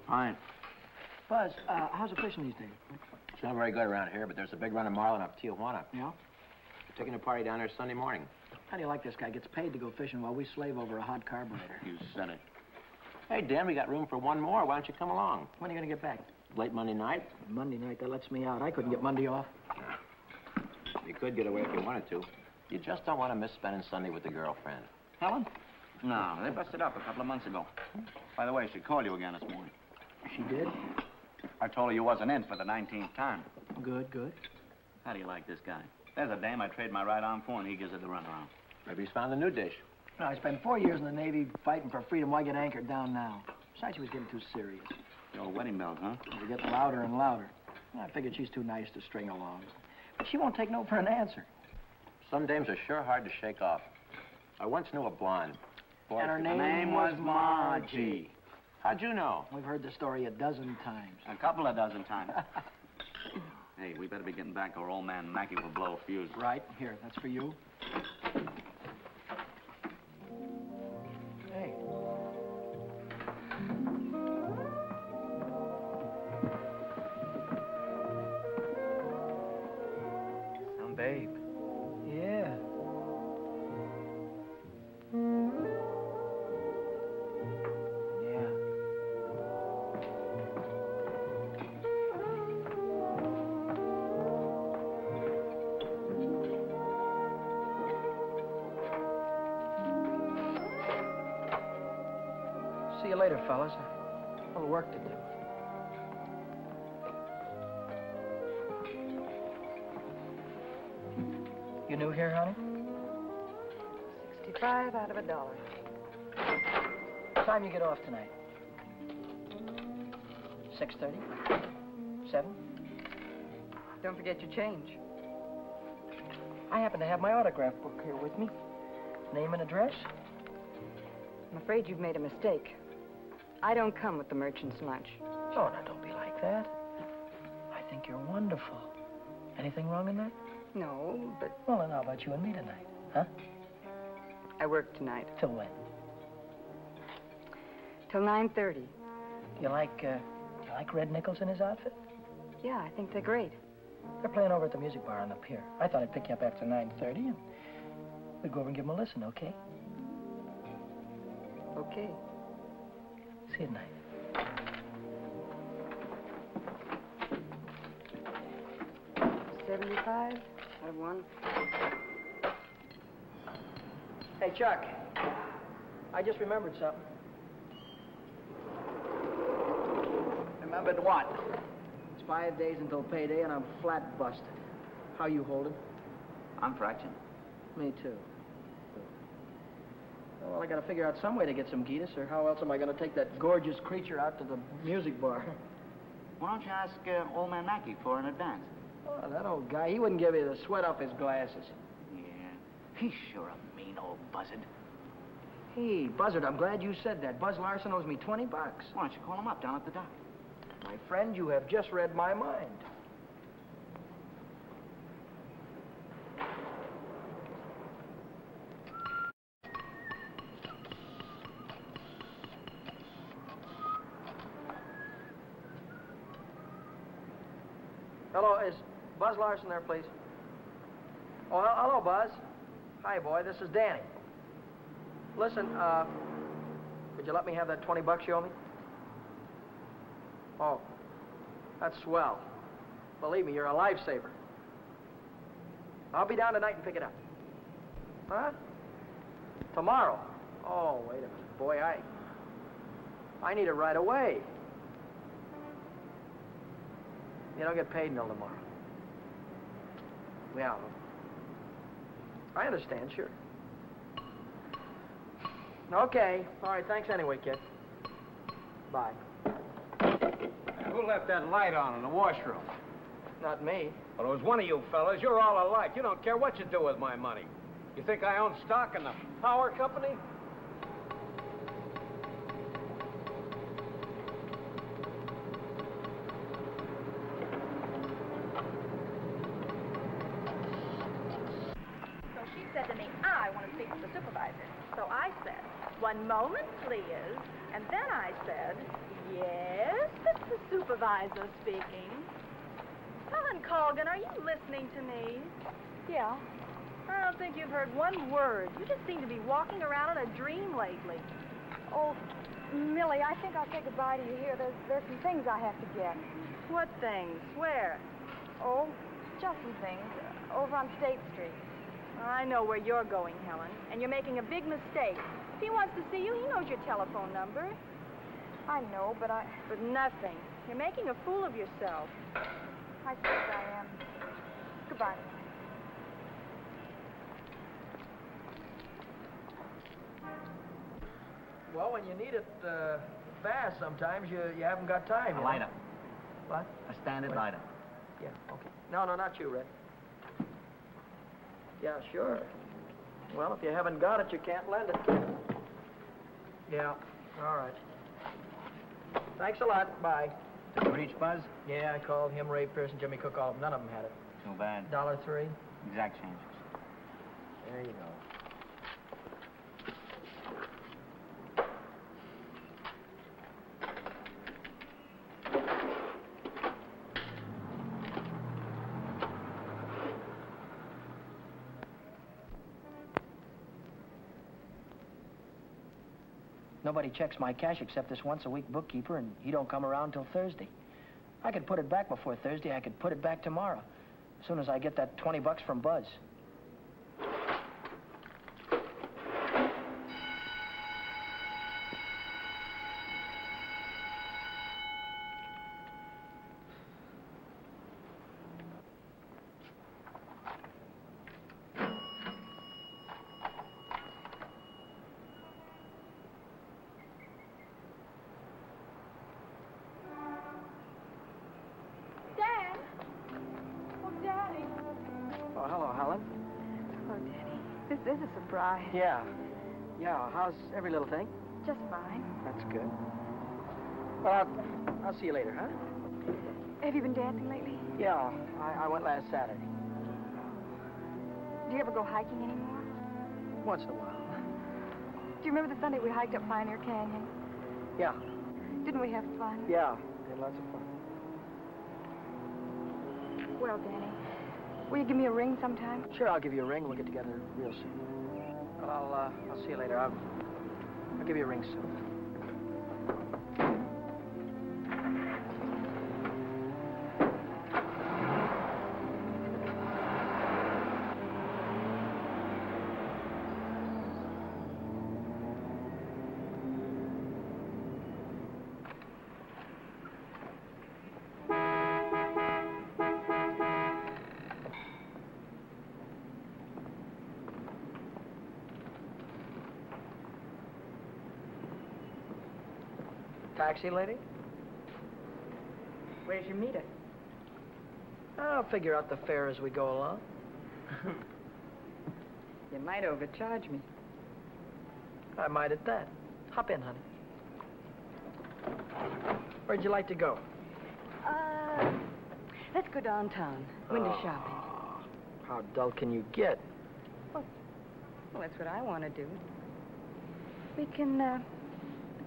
Fine. Buzz, how's the fishing these days? It's not very good around here, but there's a big run of marlin up Tijuana. Yeah? We're taking a party down there Sunday morning. How do you like this guy? Gets paid to go fishing while we slave over a hot carburetor. You said it. Hey, Dan, we got room for one more. Why don't you come along? When are you going to get back? Late Monday night. Monday night, that lets me out. I couldn't get Monday off. You could get away if you wanted to. You just don't want to miss spending Sunday with the girlfriend. Helen? No, they busted up a couple of months ago. By the way, she called you again this morning. She did? I told her you wasn't in for the 19th time. Good, good. How do you like this guy? There's a dame I trade my right arm for, and he gives her the runaround. Maybe he's found a new dish. No, I spent 4 years in the Navy fighting for freedom. Why get anchored down now? Besides, she was getting too serious. The old wedding bells, huh? They were getting louder and louder. I figured she's too nice to string along. But she won't take no for an answer. Some dames are sure hard to shake off. I once knew a blonde. Boy, And her name was Margie. How'd you know? We've heard the story a dozen times. A couple of dozen times. Hey, we better be getting back or old man Mackey will blow a fuse. Right. Here, that's for you. Hey. Some babe. Yeah. See you later, fellas. A little work to do. You new here, honey? 65 out of $1. What time you get off tonight? 6:30? 7? Don't forget your change. I happen to have my autograph book here with me. Name and address? I'm afraid you've made a mistake. I don't come with the merchant's lunch. Oh, now don't be like that. I think you're wonderful. Anything wrong in that? No, but Well, then how about you and me tonight, huh? I work tonight. Till when? Till 9:30. You like Red Nichols in his outfit? Yeah, I think they're great. They're playing over at the music bar on the pier. I thought I'd pick you up after 9:30 and we'd go over and give them a listen, okay? Okay. See you tonight. $75 out of 1. Hey, Chuck. I just remembered something. Remembered what? It's 5 days until payday and I'm flat busted. How you holding? I'm fractured. Me too. Well, I gotta figure out some way to get some Gitas, or how else am I gonna take that gorgeous creature out to the music bar? Why don't you ask old man Mackey for an advance? Oh, that old guy, he wouldn't give you the sweat off his glasses. Yeah, he's sure a mean old buzzard. Hey, Buzzard, I'm glad you said that. Buzz Larson owes me $20. Why don't you call him up down at the dock? My friend, you have just read my mind. Hello, is Buzz Larson there, please? Oh, hello, Buzz. Hi, boy, this is Danny. Listen, could you let me have that $20 you owe me? Oh, that's swell. Believe me, you're a lifesaver. I'll be down tonight and pick it up. Huh? Tomorrow? Oh, wait a minute, boy, I need it right away. You don't get paid until tomorrow. Yeah. I understand, sure. Okay. All right, thanks anyway, kid. Bye. Who left that light on in the washroom? Not me. Well, it was one of you fellas. You're all alike. You don't care what you do with my money. You think I own stock in the power company? So she said to me, I want to speak to the supervisor. So I said, 1 moment, please. And then I said, yes. supervisor speaking. Helen Colgan, are you listening to me? Yeah. I don't think you've heard one word. You just seem to be walking around in a dream lately. Oh, Millie, I think I'll say goodbye to you here. There's some things I have to get. What things? Where? Oh, just some things. Over on State Street. I know where you're going, Helen, and you're making a big mistake. If he wants to see you, he knows your telephone number. I know, but But nothing. You're making a fool of yourself. I suppose I am. Goodbye. Well, when you need it fast, sometimes you haven't got time. A you know? lighter. What? A standard What? lighter. Yeah, okay. No, not you, Red. Yeah, sure. Well, if you haven't got it, you can't lend it. Yeah, all right. Thanks a lot. Bye. Did you reach Buzz? Yeah, I called him, Ray Pearson, Jimmy Cook, all of them. None of them had it. Too bad. $1.03. Exact change. There you go. Nobody checks my cash except this once-a-week bookkeeper, and he don't come around till Thursday. I could put it back before Thursday. I could put it back tomorrow, as soon as I get that $20 from Buzz. Dad! Oh, Daddy. Oh, hello, Helen. Oh, Danny, this is a surprise. Yeah. Yeah, how's every little thing? Just fine. That's good. Well, I'll see you later, huh? Have you been dancing lately? Yeah, I went last Saturday. Do you ever go hiking anymore? Once in a while. Do you remember the Sunday we hiked up Pioneer Canyon? Yeah, Didn't we have fun? yeah, we had lots of fun. Well, Danny, will you give me a ring sometime? Sure, I'll give you a ring. We'll get together real soon. Well, I'll see you later. I'll give you a ring soon. Taxi lady? Where's your meter? I'll figure out the fare as we go along. You might overcharge me. I might at that. Hop in, honey. Where'd you like to go? Let's go downtown. Window Oh, shopping. How dull can you get? Well, that's what I want to do. We can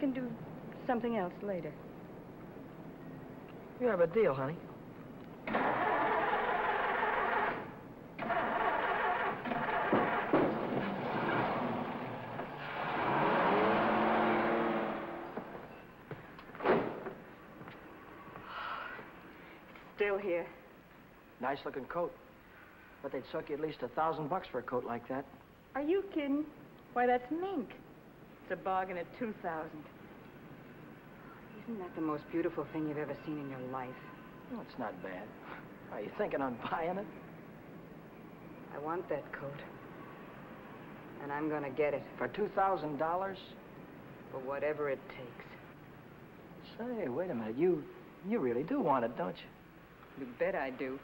do something else later. You have a deal, honey. Still here. Nice-looking coat. But they'd suck you at least $1,000 for a coat like that. Are you kidding? Why, that's mink. It's a bargain at $2,000. Isn't that the most beautiful thing you've ever seen in your life? Well, it's not bad. Are you thinking on buying it? I want that coat. And I'm gonna get it. For $2,000? For whatever it takes. Say, wait a minute. You really do want it, don't you? You bet I do.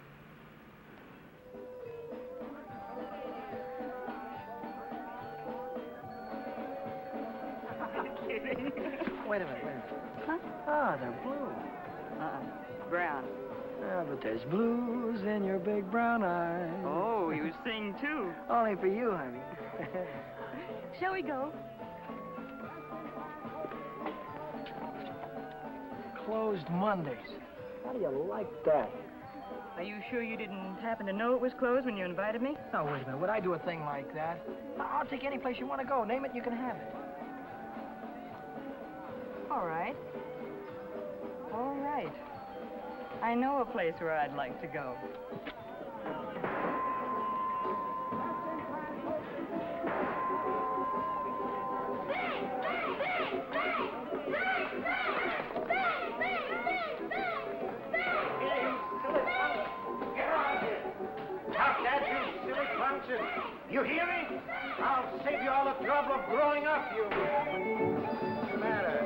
Wait a minute. Huh? Ah, they're blue. Brown. Ah, but there's blues in your big brown eyes. Oh, you sing too. Only for you, honey. Shall we go? Closed Mondays. How do you like that? Are you sure you didn't happen to know it was closed when you invited me? No, wait a minute. Would I do a thing like that? I'll take you any place you want to go. Name it and you can have it. All right. All right. I know a place where I'd like to go. You hear me? I'll save you all the trouble of growing up, you... What's the matter?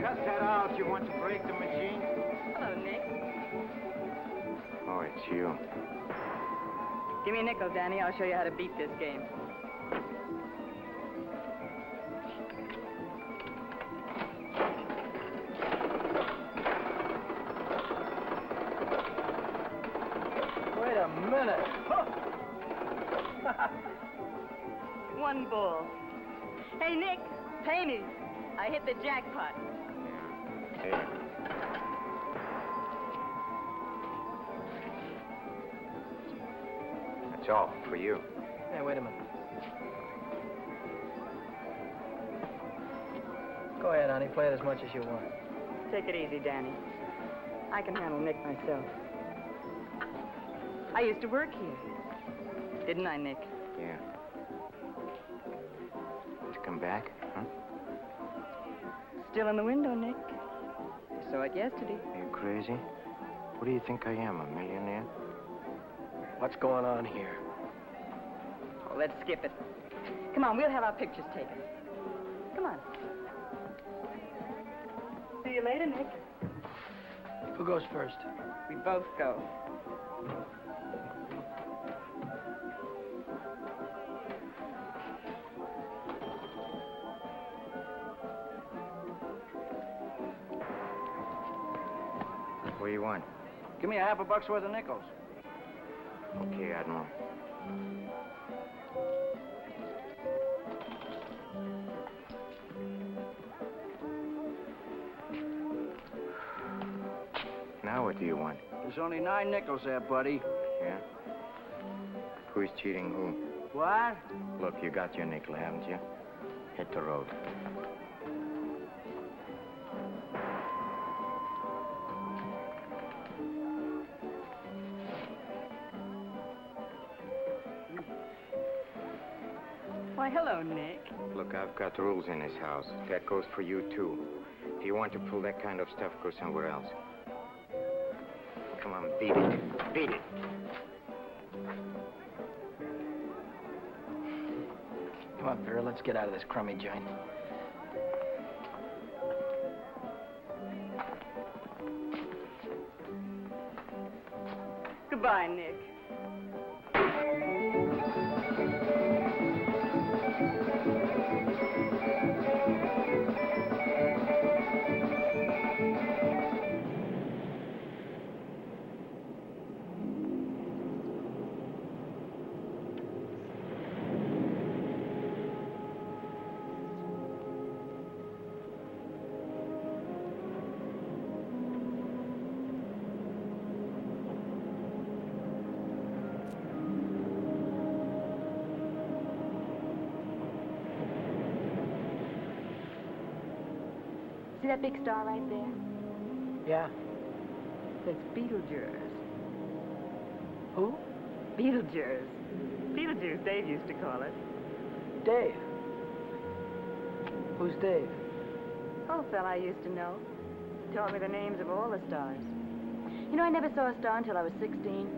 Cut that out. You want to break the machine? Hello, Nick. Oh, it's you. Give me a nickel, Danny. I'll show you how to beat this game. Wait a minute. One ball. Hey, Nick, pay me. I hit the jackpot. Hey. That's all for you. Hey, wait a minute. Go ahead, honey. Play it as much as you want. Take it easy, Danny. I can handle Nick myself. I used to work here. Didn't I, Nick? Yeah. To come back, huh? Still in the window, Nick. I saw it yesterday. Are you crazy? What do you think I am, a millionaire? What's going on here? Oh, let's skip it. Come on, we'll have our pictures taken. Come on. See you later, Nick. Who goes first? We both go. What do you want? Give me $50 worth of nickels. Okay, Admiral. Now what do you want? There's only 9 nickels there, buddy. Yeah? Who's cheating who? What? Look, you got your nickel, haven't you? Hit the road. Why, hello, Nick. Look, I've got rules in this house. That goes for you, too. If you want to pull that kind of stuff, go somewhere else. Come on, beat it. Beat it. Come on, Vera, let's get out of this crummy joint. Goodbye, Nick. See that big star right there? Yeah? That's Beetlejuice. Who? Beetlejuice. Beetlejuice, Dave used to call it. Dave. Who's Dave? Oh, fella I used to know. Taught me the names of all the stars. You know, I never saw a star until I was 16.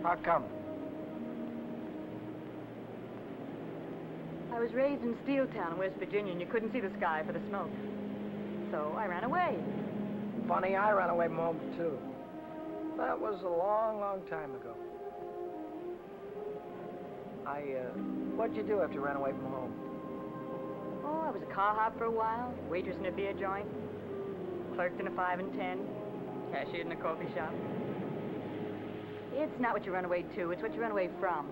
How come? I was raised in Steeltown, West Virginia, and you couldn't see the sky for the smoke. So I ran away. Funny, I ran away from home, too. That was a long, long time ago. What'd you do after you ran away from home? Oh, I was a car hop for a while, waitress in a beer joint, clerked in a 5 and 10, cashiered in a coffee shop. It's not what you run away to, it's what you run away from.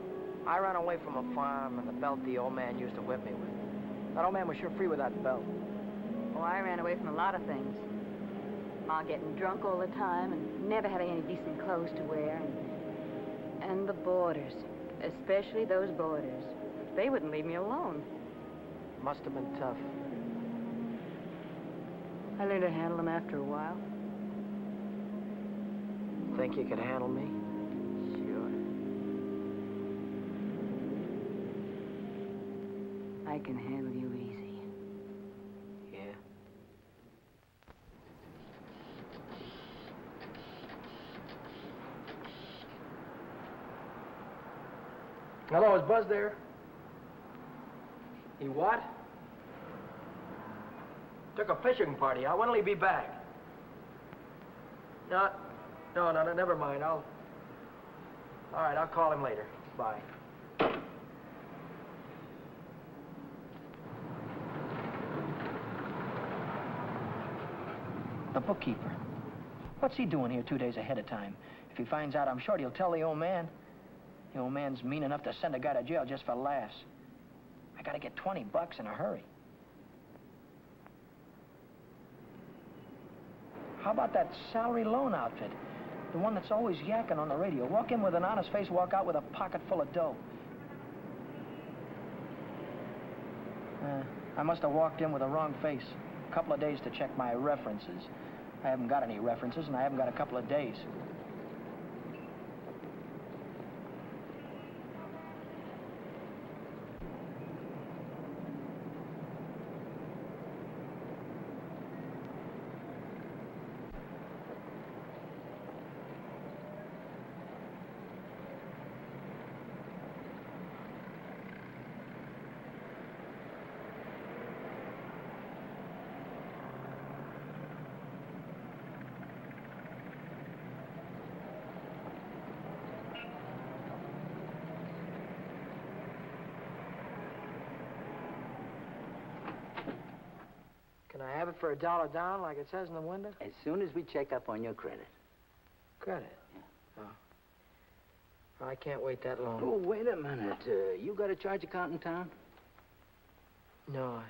I ran away from a farm and the belt the old man used to whip me with. That old man was sure free with that belt. Oh, I ran away from a lot of things. Ma getting drunk all the time and never having any decent clothes to wear. And the boarders, especially those boarders. They wouldn't leave me alone. Must have been tough. I learned to handle them after a while. Think you could handle me? Sure. I can handle you easy. Yeah. Hello, is Buzz there? He what? Took a fishing party out. When'll he be back? No, never mind. All right, I'll call him later. Bye. The bookkeeper. What's he doing here 2 days ahead of time? If he finds out, I'm sure he'll tell the old man. The old man's mean enough to send a guy to jail just for laughs. I gotta get $20 in a hurry. How about that salary loan outfit? The one that's always yakking on the radio. Walk in with an honest face, walk out with a pocket full of dough. I must have walked in with a wrong face. A couple of days to check my references. I haven't got any references, and I haven't got a couple of days. Can I have it for $1 down, like it says in the window? As soon as we check up on your credit. Credit? Yeah. Oh. I can't wait that long. Oh, wait a minute. You got a charge account in town? No,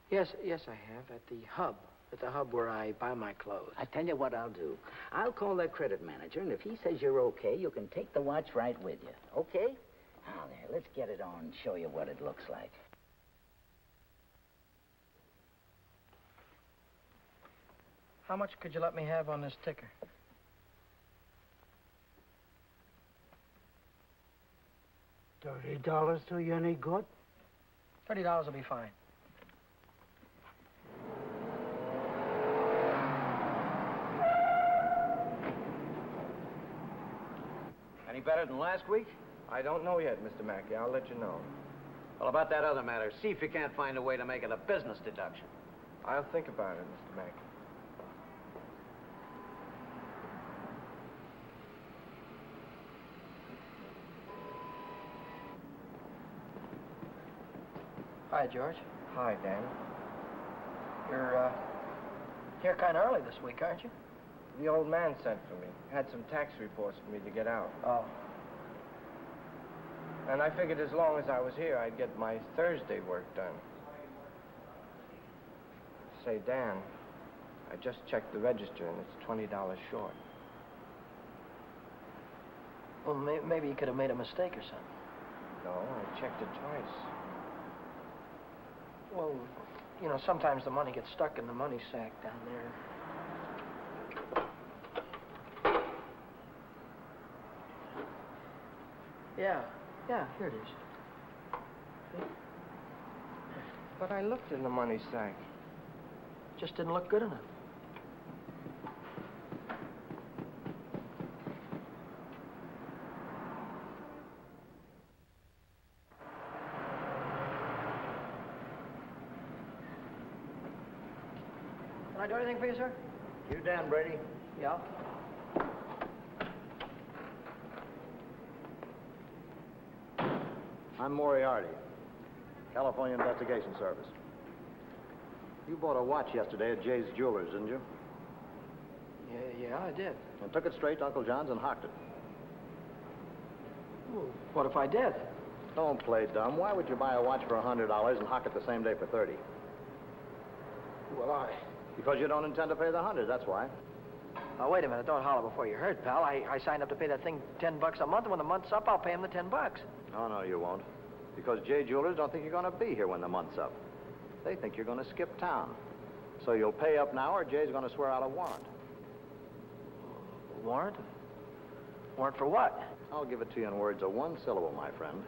Yes, I have, at the hub. At the hub where I buy my clothes. I tell you what I'll do. I'll call that credit manager, and if he says you're okay, you can take the watch right with you. Okay? Now, there, let's get it on and show you what it looks like. How much could you let me have on this ticker? $30 do you any good? $30 will be fine. Any better than last week? I don't know yet, Mr. Mackey. I'll let you know. Well, about that other matter, see if you can't find a way to make it a business deduction. I'll think about it, Mr. Mackey. Hi, George. Hi, Dan. You're here kind of early this week, aren't you? The old man sent for me. Had some tax reports for me to get out. Oh. And I figured as long as I was here, I'd get my Thursday work done. Say, Dan, I just checked the register, and it's $20 short. Well, maybe you could have made a mistake or something. No, I checked it twice. Well, you know, sometimes the money gets stuck in the money sack down there. Yeah, here it is. See? But I looked in the money sack. Just didn't look good enough. Can I do anything for you, sir? You Dan Brady? Yeah. I'm Moriarty, California Investigation Service. You bought a watch yesterday at Jay's Jewelers, didn't you? Yeah, I did. And took it straight to Uncle John's and hocked it. Well, what if I did? Don't play dumb. Why would you buy a watch for $100 and hock it the same day for $30? Well, Because you don't intend to pay the 100, that's why. Now, wait a minute. Don't holler before you hurt, pal. I signed up to pay that thing $10 a month, and when the month's up, I'll pay him the $10. Oh, no, you won't. Because Jay Jewelers don't think you're going to be here when the month's up. They think you're going to skip town. So you'll pay up now, or Jay's going to swear out a warrant. Warrant? Warrant for what? I'll give it to you in words of one syllable, my friend.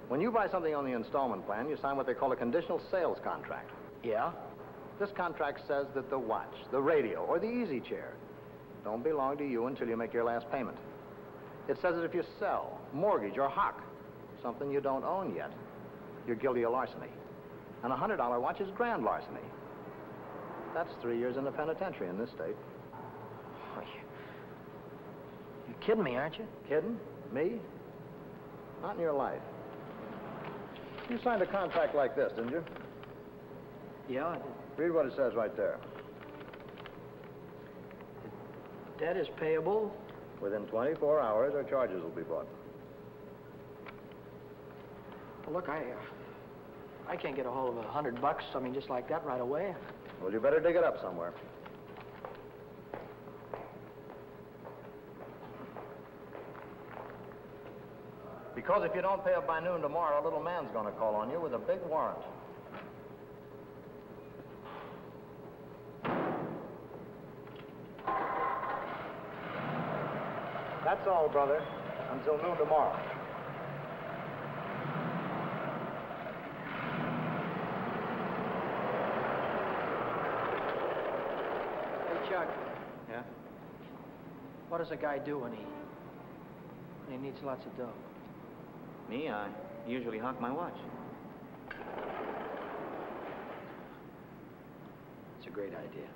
When you buy something on the installment plan, you sign what they call a conditional sales contract. Yeah? This contract says that the watch, the radio, or the easy chair don't belong to you until you make your last payment. It says that if you sell, mortgage, or hock something you don't own yet, you're guilty of larceny. And a $100 watch is grand larceny. That's 3 years in the penitentiary in this state. Oh, you're kidding me, aren't you? Kidding? Me? Not in your life. You signed a contract like this, didn't you? Yeah, I did. Read what it says right there. Debt is payable. Within 24 hours, our charges will be brought. Well, look, I can't get a hold of $100, I mean, just like that right away. Well, you better dig it up somewhere. Because if you don't pay up by noon tomorrow, a little man's going to call on you with a big warrant. That's all, brother. Until noon tomorrow. Hey, Chuck, Yeah? what does a guy do when he needs lots of dough? Me? I usually hock my watch. It's a great idea.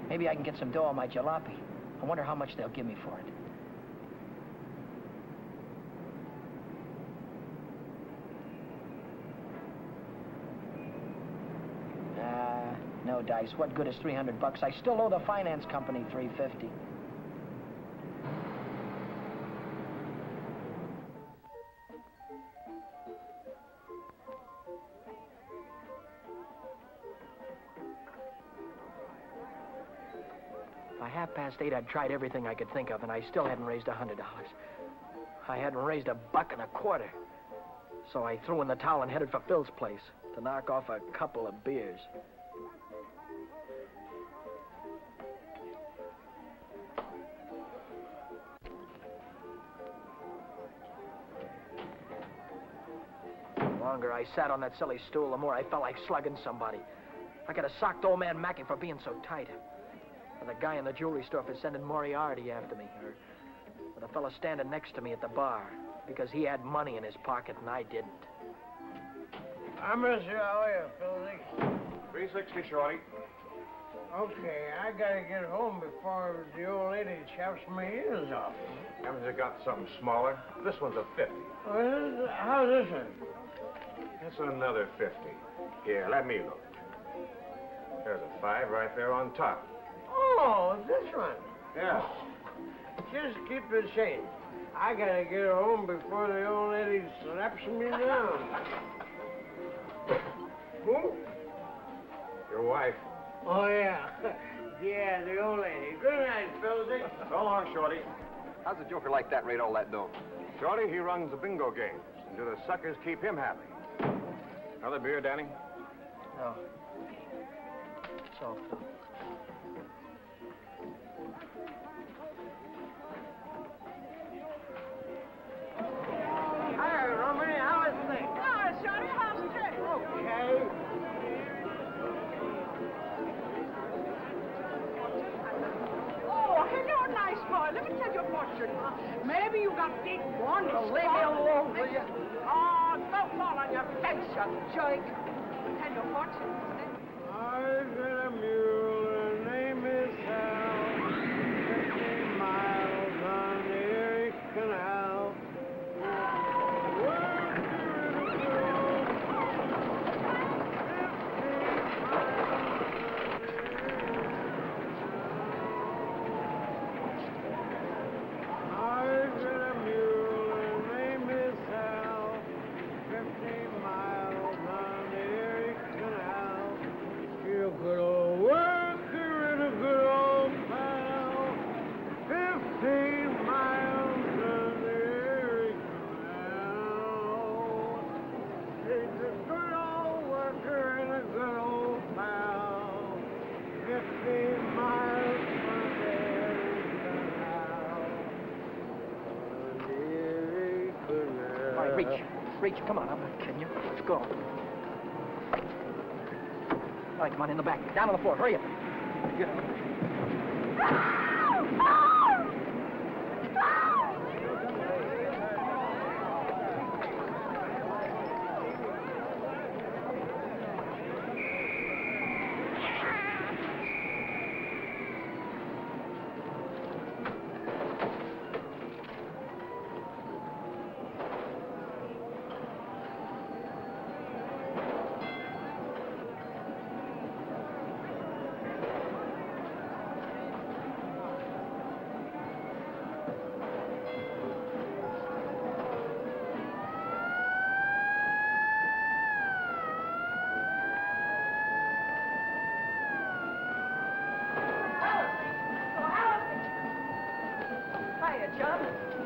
Maybe I can get some dough on my jalopy. I wonder how much they'll give me for it. No dice. What good is $300? I still owe the finance company $350. By 8:30, I'd tried everything I could think of, and I still hadn't raised $100. I hadn't raised $1.25. So I threw in the towel and headed for Phil's place to knock off a couple of beers. The longer I sat on that silly stool, the more I felt like slugging somebody. I could have socked old man Mackey for being so tight. Or the guy in the jewelry store for sending Moriarty after me. Or the fellow standing next to me at the bar because he had money in his pocket and I didn't. I miss you. How are you, Philly? 360, Shorty. Okay, I gotta get home before the old lady chops my ears off. Haven't you got something smaller? This one's a 50. How's this one? That's another 50. Here, let me look. There's a 5 right there on top. Oh, this one. Yeah. Just keep the change. I gotta get home before the old lady slaps me down. Who? Your wife. Oh, yeah. Yeah, the old lady. Good night, Philzy. So long, Shorty. How's a joker like that rate all that dough? Shorty, he runs the bingo games. And do the suckers keep him happy? Another beer, Danny? No. So, Hi, Rooney. How is things? Oh, Shorty, how's it? Okay. Oh, hello, nice boy. Let me tell you a fortune. Maybe you got big ones. leave me alone, will you? Oh, don't fall on your face, you jerk. Tell you a fortune. I've got a mule. Her name is Hal. 50 miles on the Erie Canal. I've got a mule. Her name is reach. Reach. Come on, I'm not kidding you. Let's go. All right, come on, in the back. Down on the floor. Hurry up. Get up.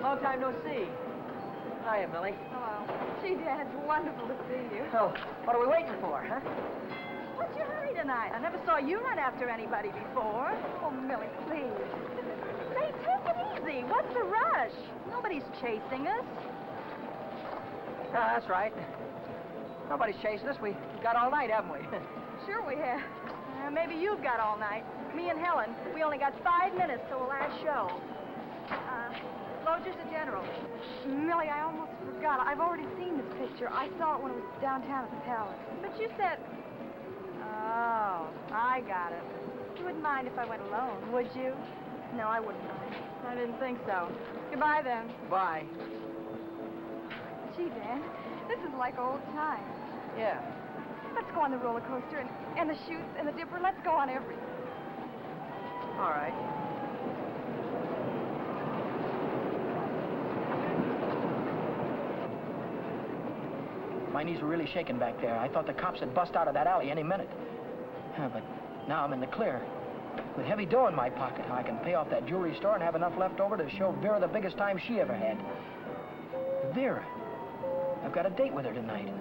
Long time no see. Hiya, Millie. Hello. Gee, Dan, it's wonderful to see you. Oh, what are we waiting for, huh? What's your hurry tonight? I never saw you run after anybody before. Oh, Millie, please. Say, take it easy. What's the rush? Nobody's chasing us. That's right. Nobody's chasing us. We've got all night, haven't we? Sure we have. Maybe you've got all night. Me and Helen, we only got 5 minutes till the last show. Lodger's the general. Millie, I almost forgot. I've already seen this picture. I saw it when it was downtown at the Palace. But you said... Oh, I got it. You wouldn't mind if I went alone, would you? No, I wouldn't mind. I didn't think so. Goodbye, then. Bye. Gee, Dan, this is like old times. Yeah. Let's go on the roller coaster and the chutes and the dipper. Let's go on everything. All right. My knees were really shaking back there. I thought the cops had bust out of that alley any minute. But now I'm in the clear. With heavy dough in my pocket, I can pay off that jewelry store and have enough left over to show Vera the biggest time she ever had. Vera. I've got a date with her tonight.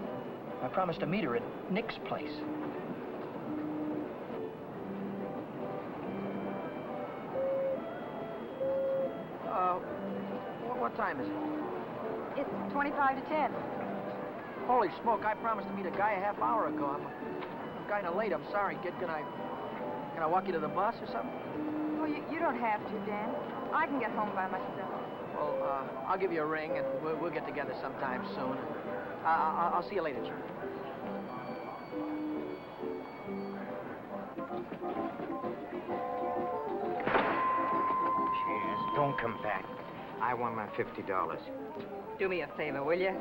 I promised to meet her at Nick's place. What time is it? It's 25 to 10. Holy smoke, I promised to meet a guy a half hour ago. I'm kind of late. I'm sorry, kid. Can I walk you to the bus or something? Well, you don't have to, Dan. I can get home by myself. Well, I'll give you a ring, and we'll get together sometime soon. I'll see you later, Jim. Cheers. Don't come back. I want my $50. Do me a favor, will you?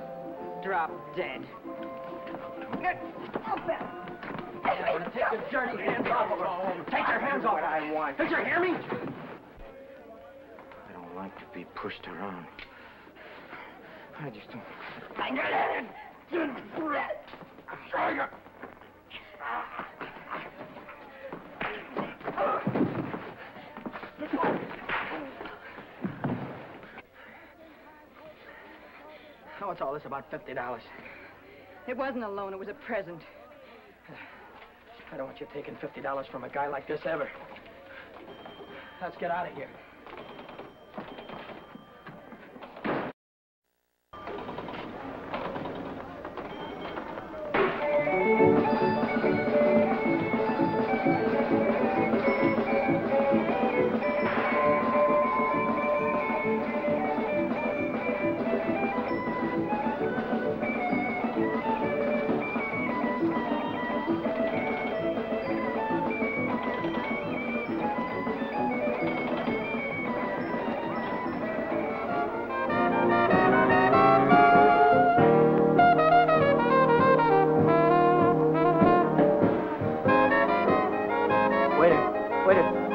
Drop dead. Take your dirty hands off of her. Take your hands off. What I want. Did you hear me? I don't like to be pushed around. I just don't... What's all this about $50? It wasn't a loan, it was a present. I don't want you taking $50 from a guy like this ever. Let's get out of here.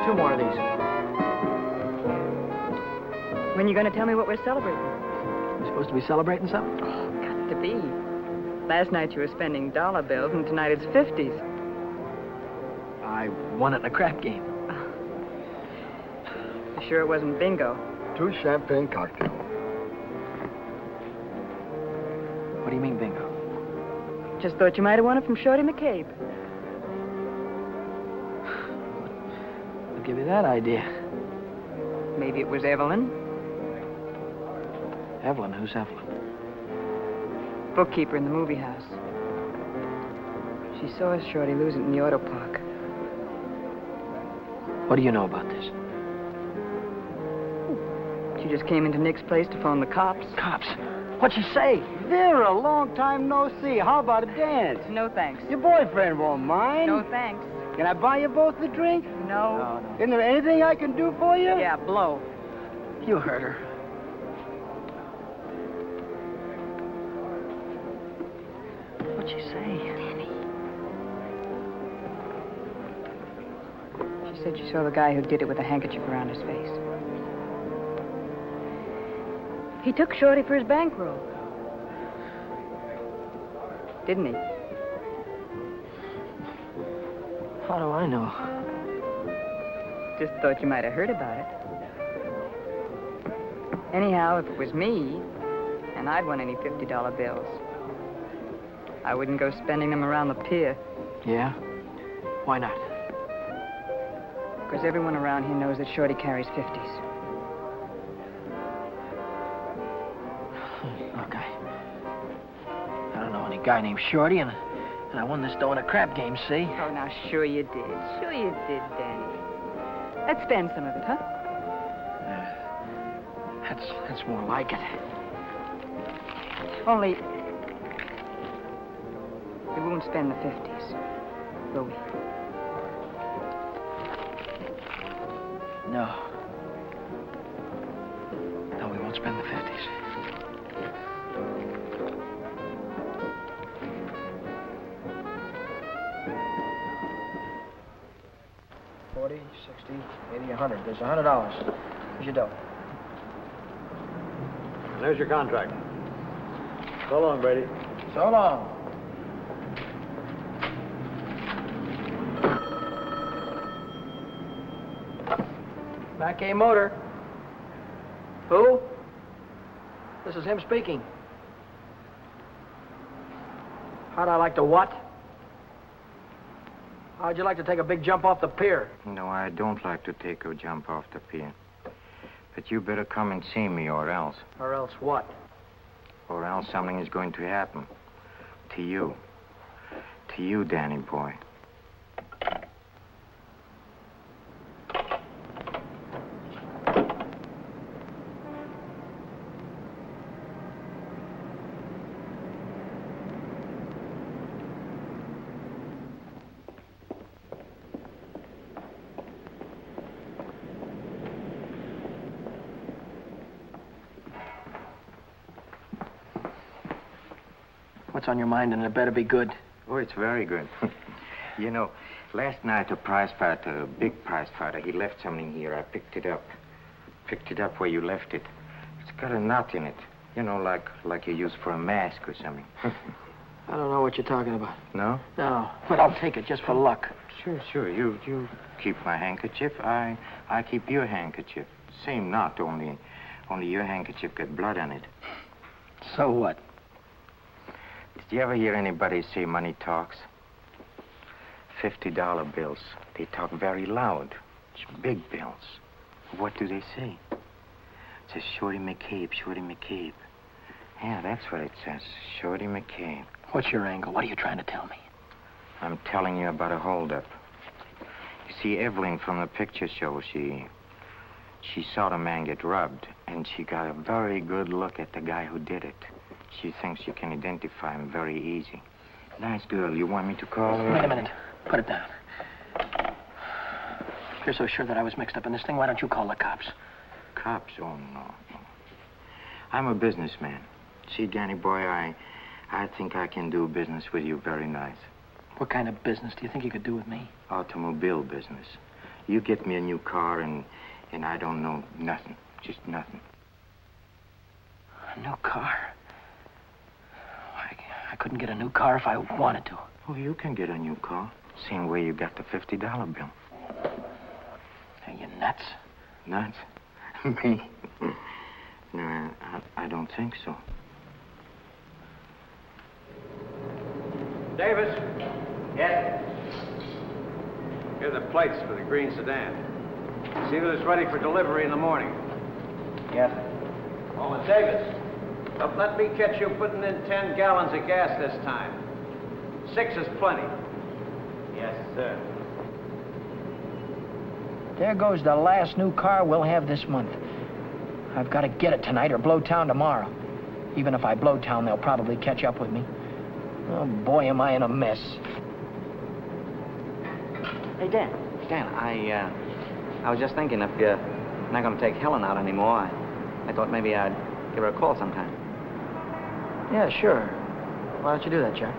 Two more of these. When are you going to tell me what we're celebrating? You supposed to be celebrating something? Oh, got to be. Last night you were spending dollar bills, and tonight it's 50s. I won it in a crap game. You sure it wasn't bingo? 2 champagne cocktails. What do you mean, bingo? Just thought you might have won it from Shorty McCabe. I'll give you that idea. Maybe it was Evelyn. Evelyn? Who's Evelyn? Bookkeeper in the movie house. She saw Shorty lose it in the auto park. What do you know about this? She just came into Nick's place to phone the cops. Cops? What'd she say? Vera, long time no see. How about a dance? No thanks. Your boyfriend won't mind. No thanks. Can I buy you both a drink? No. Isn't there anything I can do for you? Yeah, blow. You heard her. What'd she say? She said she saw the guy who did it with a handkerchief around his face. He took Shorty for his bankroll. Didn't he? How do I know? Just thought you might have heard about it. Anyhow, if it was me, and I'd won any $50 bills, I wouldn't go spending them around the pier. Yeah? Why not? Because everyone around here knows that Shorty carries 50s. Look, I don't know any guy named Shorty, and I won this dough in a crap game, see? Oh, now, sure you did. Sure you did, Danny. Let's spend some of it, huh? That's more like it. Only, we won't spend the 50s, will we? No. No, we won't spend the 50s. 40, 60, 80, 100. There's $100. Here's your dough. There's your contract. So long, Brady. So long. Mackay Motor. Who? This is him speaking. How'd I like to what? How'd you like to take a big jump off the pier? No, I don't like to take a jump off the pier. But you better come and see me, or else. Or else what? Or else something is going to happen. To you. To you, Danny boy. What's on your mind, and it better be good. Oh, it's very good. You know, last night a prize fighter, a big prize fighter, he left something here. I picked it up. Picked it up where you left it. It's got a knot in it. You know, like you use for a mask or something. I don't know what you're talking about. No? No, but I'll take it just for luck. Sure. You keep my handkerchief. I keep your handkerchief. Same knot, only your handkerchief got blood on it. So what? Did you ever hear anybody say money talks? $50 bills. They talk very loud. It's big bills. What do they say? It says Shorty McCabe, Shorty McCabe. Yeah, that's what it says. Shorty McCabe. What's your angle? What are you trying to tell me? I'm telling you about a holdup. You see, Evelyn from the picture show, she saw the man get robbed, and she got a very good look at the guy who did it. She thinks you can identify him very easy. Nice girl. You want me to call her? Wait a minute. Put it down. If you're so sure that I was mixed up in this thing, why don't you call the cops? Cops? Oh, no. I'm a businessman. See, Danny boy, I think I can do business with you very nice. What kind of business do you think you could do with me? Automobile business. You get me a new car, and I don't know nothing. Just nothing. A new car? I couldn't get a new car if I wanted to. Oh, you can get a new car. Same way you got the $50 bill. Are you nuts? Nuts? Me? No, I don't think so. Davis? Yes? Here are the plates for the green sedan. See that it's ready for delivery in the morning. Yes. Moment, Davis. But let me catch you putting in 10 gallons of gas this time. 6 is plenty. Yes, sir. There goes the last new car we'll have this month. I've got to get it tonight or blow town tomorrow. Even if I blow town, they'll probably catch up with me. Oh, boy, am I in a mess. Hey, Dan, I was just thinking if you're not going to take Helen out anymore, I thought maybe I'd give her a call sometime. Yeah, sure. Why don't you do that, Jack?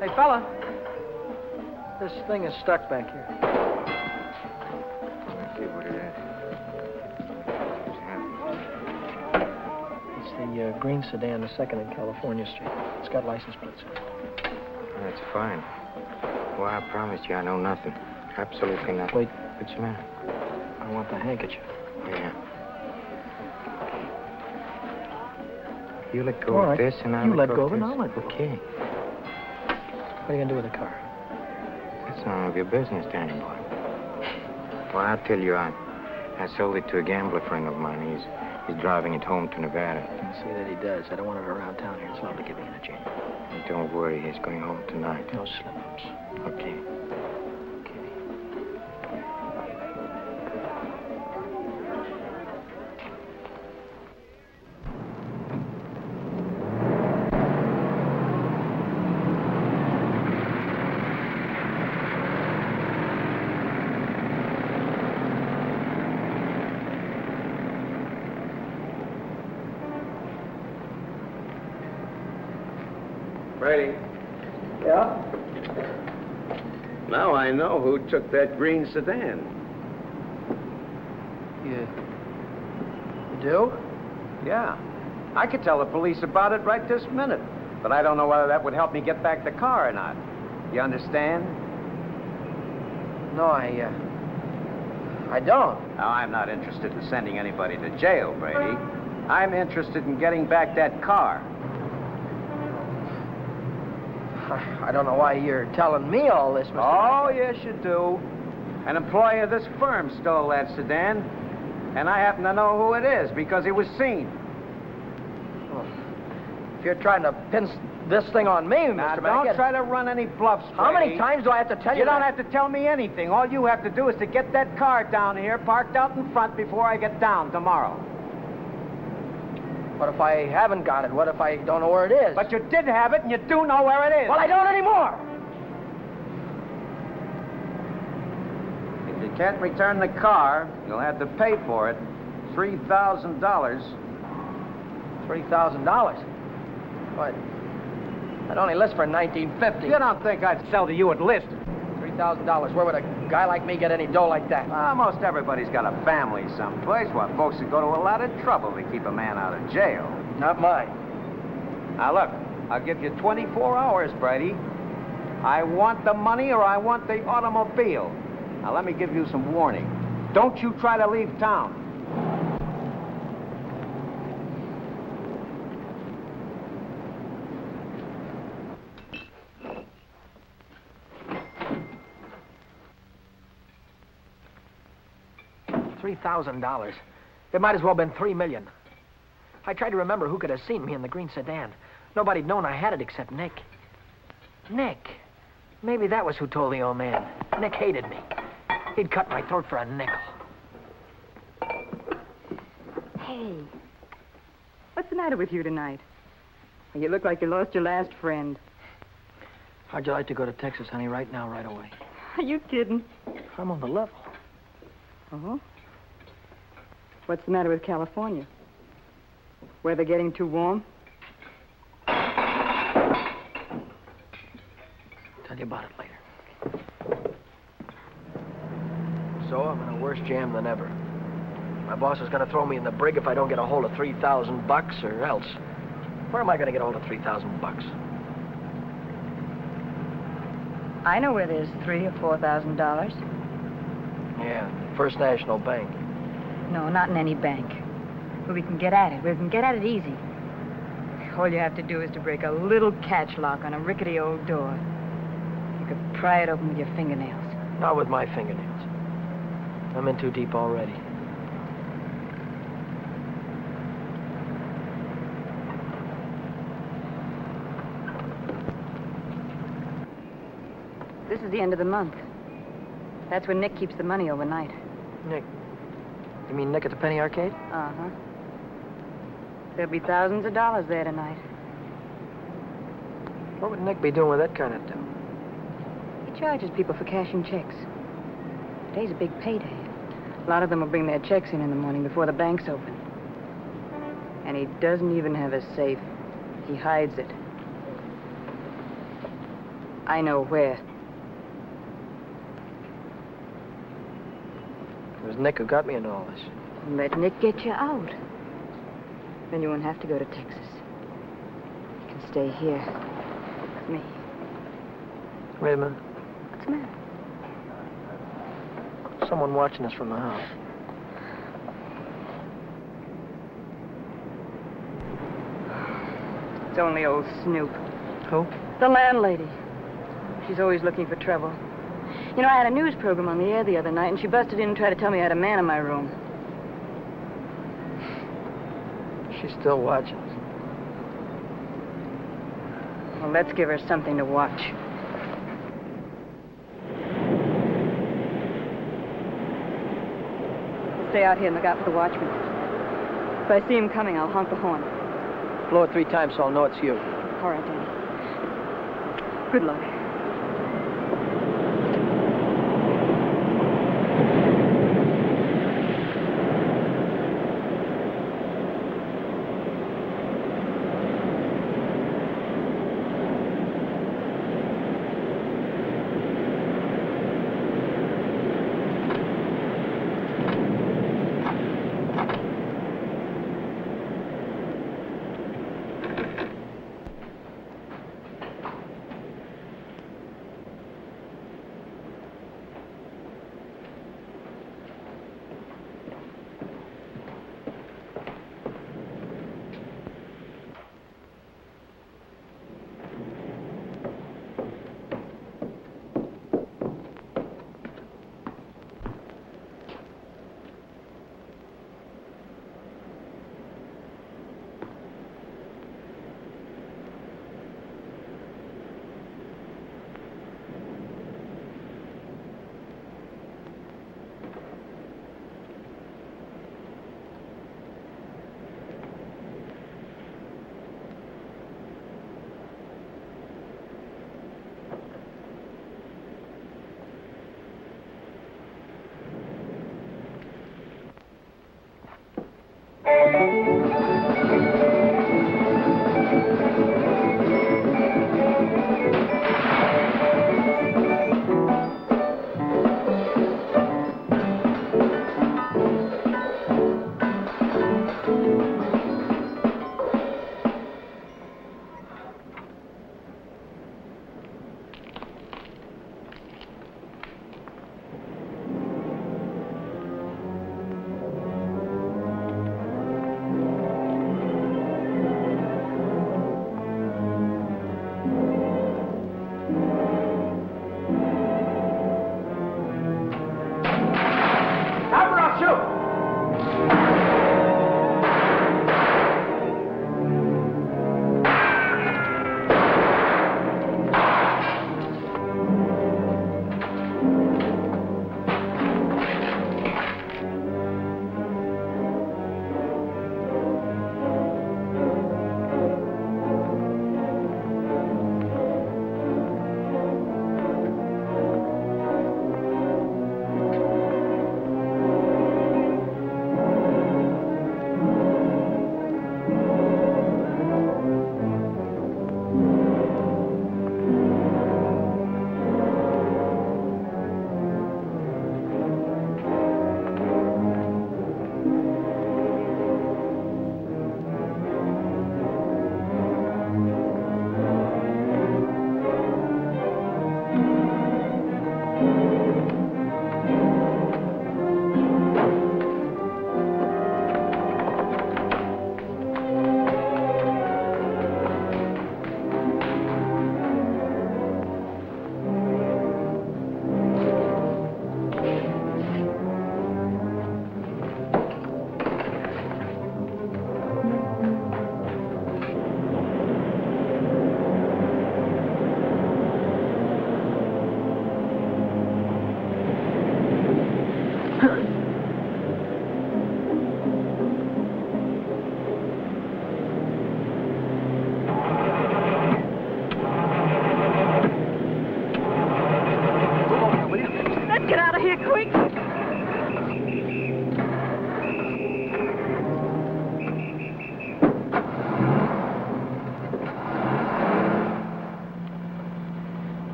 Hey, fella. This thing is stuck back here. Let's see what it is. It's the green sedan, the 2nd and California Street. It's got license plates. That's fine. Well, I promised you I know nothing. Absolutely nothing. Wait. What's the matter? I want the handkerchief. Yeah. You let go All of right. this and I'll You let go of it this. and I'll let go. Okay. What are you going to do with the car? That's none of your business, Danny boy. Well, I'll tell you, I sold it to a gambler friend of mine. He's driving it home to Nevada. I'll see that he does. I don't want it around town here. It's lovely to get me in a jam. And don't worry, he's going home tonight. No slip-ups. Okay. Brady. Yeah? Now I know who took that green sedan. You do? Yeah. I could tell the police about it right this minute. But I don't know whether that would help me get back the car or not. You understand? No, I don't. Now, I'm not interested in sending anybody to jail, Brady. I'm interested in getting back that car. I don't know why you're telling me all this, Mr. Oh, yes, you do. An employee of this firm stole that sedan, and I happen to know who it is because he was seen. Well, if you're trying to pin this thing on me, Now, Mr. don't Mackett. try to run any bluffs, Brady. How many times do I have to tell you You don't that? have to tell me anything. All you have to do is to get that car down here, parked out in front before I get down tomorrow. What if I haven't got it? What if I don't know where it is? But you did have it, and you do know where it is. Well, I don't anymore. If you can't return the car, you'll have to pay for it. $3,000. $3,000? What? That only lists for $19.50. You don't think I'd sell to you at list? $3,000. Where would a guy like me get any dough like that? Most everybody's got a family someplace. Well, folks would go to a lot of trouble to keep a man out of jail. Not mine. Now, look, I'll give you 24 hours, Brady. I want the money or I want the automobile. Now, let me give you some warning. Don't you try to leave town. $3,000. It might as well have been $3 million. I tried to remember who could have seen me in the green sedan. Nobody'd known I had it except Nick. Nick. Maybe that was who told the old man. Nick hated me. He'd cut my throat for a nickel. Hey, what's the matter with you tonight? You look like you lost your last friend. How'd you like to go to Texas, honey, right now, right away? Are you kidding? I'm on the level. Oh? What's the matter with California? Weather getting too warm? Tell you about it later. So, I'm in a worse jam than ever. My boss is going to throw me in the brig if I don't get a hold of $3,000 or else. Where am I going to get a hold of $3,000? I know where there's $3,000 or $4,000. Yeah, First National Bank. No, not in any bank. But we can get at it. We can get at it easy. All you have to do is to break a little catch lock on a rickety old door. You could pry it open with your fingernails. Not with my fingernails. I'm in too deep already. This is the end of the month. That's when Nick keeps the money overnight. Nick? You mean Nick at the Penny Arcade? Uh-huh. There'll be thousands of dollars there tonight. What would Nick be doing with that kind of dough? He charges people for cashing checks. Today's a big payday. A lot of them will bring their checks in the morning before the bank's open. And he doesn't even have a safe. He hides it. I know where. It was Nick who got me into all this. Let Nick get you out. Then you won't have to go to Texas. You can stay here with me. Wait a minute. What's the matter? Someone watching us from the house. It's only old Snoop. Who? The landlady. She's always looking for trouble. You know, I had a news program on the air the other night, and she busted in and tried to tell me I had a man in my room. She's still watching us. Well, let's give her something to watch. Stay out here and look out for the watchman. If I see him coming, I'll honk the horn. Blow it 3 times so I'll know it's you. All right, Danny. Good luck.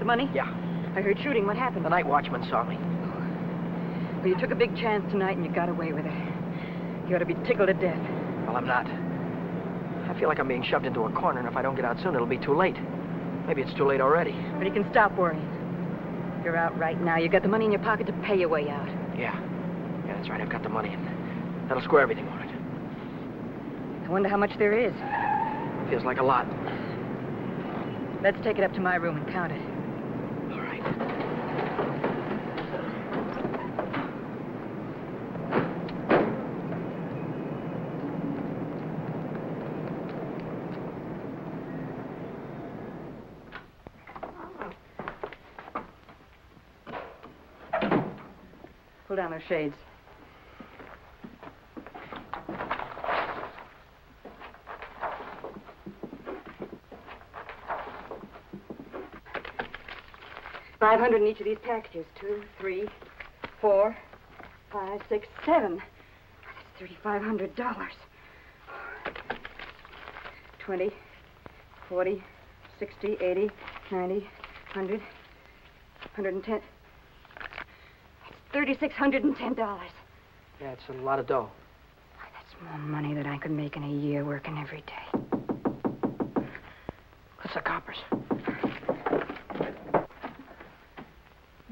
money? Yeah. I heard shooting. What happened? The night watchman saw me. Well, you took a big chance tonight and you got away with it. You ought to be tickled to death. Well, I'm not. I feel like I'm being shoved into a corner, and if I don't get out soon, it'll be too late. Maybe it's too late already. But you can stop worrying. You're out right now. You got the money in your pocket to pay your way out. Yeah. Yeah, that's right. I've got the money, and that'll square everything, won't it? I wonder how much there is. Feels like a lot. Let's take it up to my room and count it. All right. Pull down those shades. $500 in each of these packages. 2, 3, 4, 5, 6, 7. That's $3,500. 20, 40, 60, 80, 90, 100, 110. That's $3,610. Yeah, it's a lot of dough. That's more money than I could make in a year working every day. What's the coppers?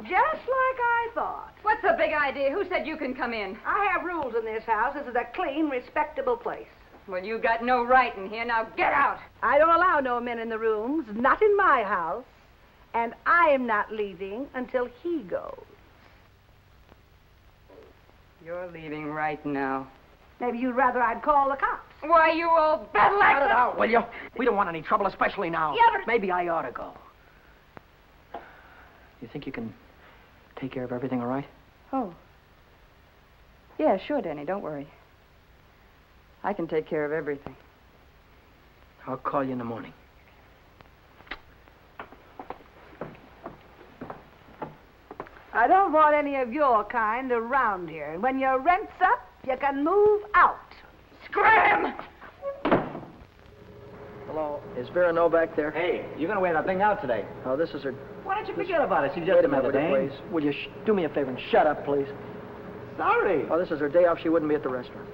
Just like I thought. What's the big idea? Who said you can come in? I have rules in this house. This is a clean, respectable place. Well, you got no right in here. Now get out. I don't allow no men in the rooms, not in my house. And I am not leaving until he goes. You're leaving right now. Maybe you'd rather I'd call the cops. Why, you old battle Cut it out, will you? We don't want any trouble, especially now. Yeah, but... Maybe I ought to go. You think you can take care of everything all right? Oh. Yeah, sure, Danny. Don't worry. I can take care of everything. I'll call you in the morning. I don't want any of your kind around here. And when your rent's up, you can move out. Scram! Hello. Is Vera Novak there? Hey, you're going to wear that thing out today. Oh, this is her... Why don't you forget about it? She just Wait a minute, another will day. you, please? Will you do me a favor and shut up, please? Sorry. Oh, this is her day off. She wouldn't be at the restaurant.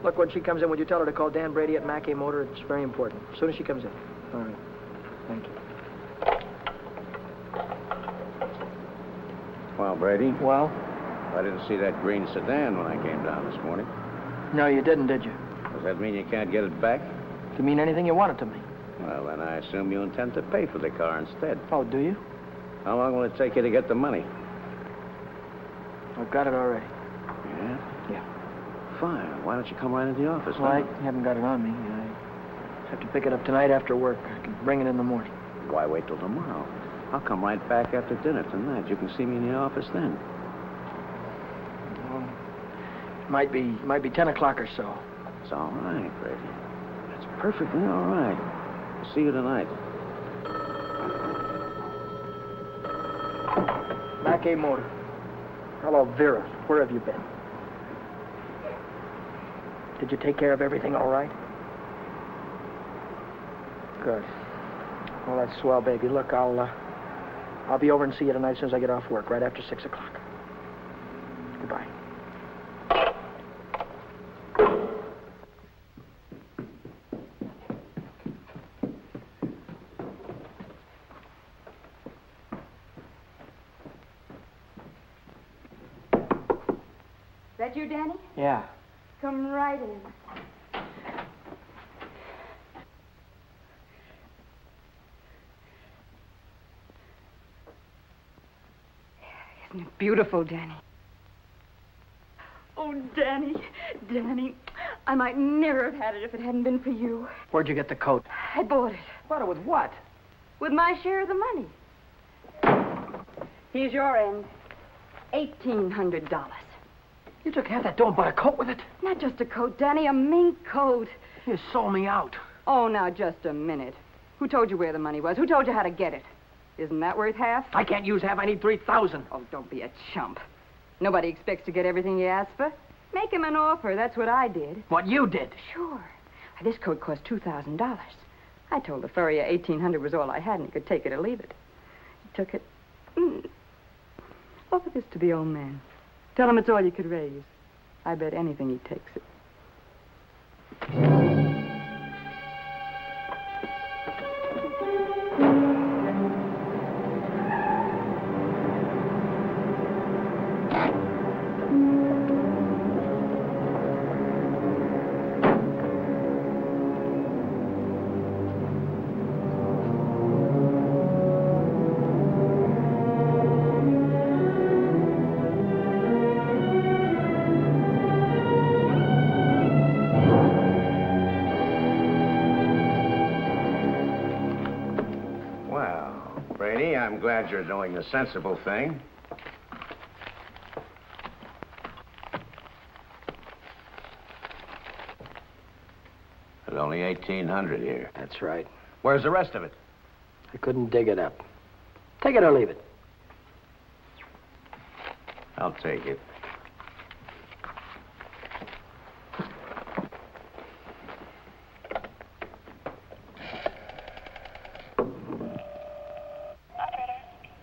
Look, when she comes in, would you tell her to call Dan Brady at Mackay Motor? It's very important. As soon as she comes in. All right. Thank you. Well, Brady, Well? I didn't see that green sedan when I came down this morning. No, you didn't, did you? Does that mean you can't get it back? To mean anything you want it to mean. Well, then I assume you intend to pay for the car instead. Oh, do you? How long will it take you to get the money? I've got it already. Yeah? Yeah. Fine. Why don't you come right into the office Well, now? I haven't got it on me. I have to pick it up tonight after work. I can bring it in the morning. Why wait till tomorrow? I'll come right back after dinner tonight. You can see me in the office then. Well, might be 10 o'clock or so. It's all right, Brady. It's perfectly all right. I'll see you tonight. Mackay Motor. Hello, Vera. Where have you been? Did you take care of everything all right? Good. Well, that's swell, baby. Look, I'll be over and see you tonight as soon as I get off work, right after 6 o'clock. Goodbye. That you, Danny? Yeah. Come right in. Isn't it beautiful, Danny? Oh, Danny, Danny, I might never have had it if it hadn't been for you. Where'd you get the coat? I bought it. Bought it with what? With my share of the money. Here's your end. $1,800. You took half that dough and bought a coat with it? Not just a coat, Danny, a mink coat. You sold me out. Oh, now, just a minute. Who told you where the money was? Who told you how to get it? Isn't that worth half? I can't use half. I need 3,000. Oh, don't be a chump. Nobody expects to get everything you ask for. Make him an offer. That's what I did. What you did? Sure. Why, this coat cost $2,000. I told the furrier $1,800 was all I had, and he could take it or leave it. took it. Offer this to the old man. Tell him it's all you could raise. I bet anything he takes it. I'm glad you're doing the sensible thing. There's only 1,800 here. That's right. Where's the rest of it? I couldn't dig it up. Take it or leave it. I'll take it.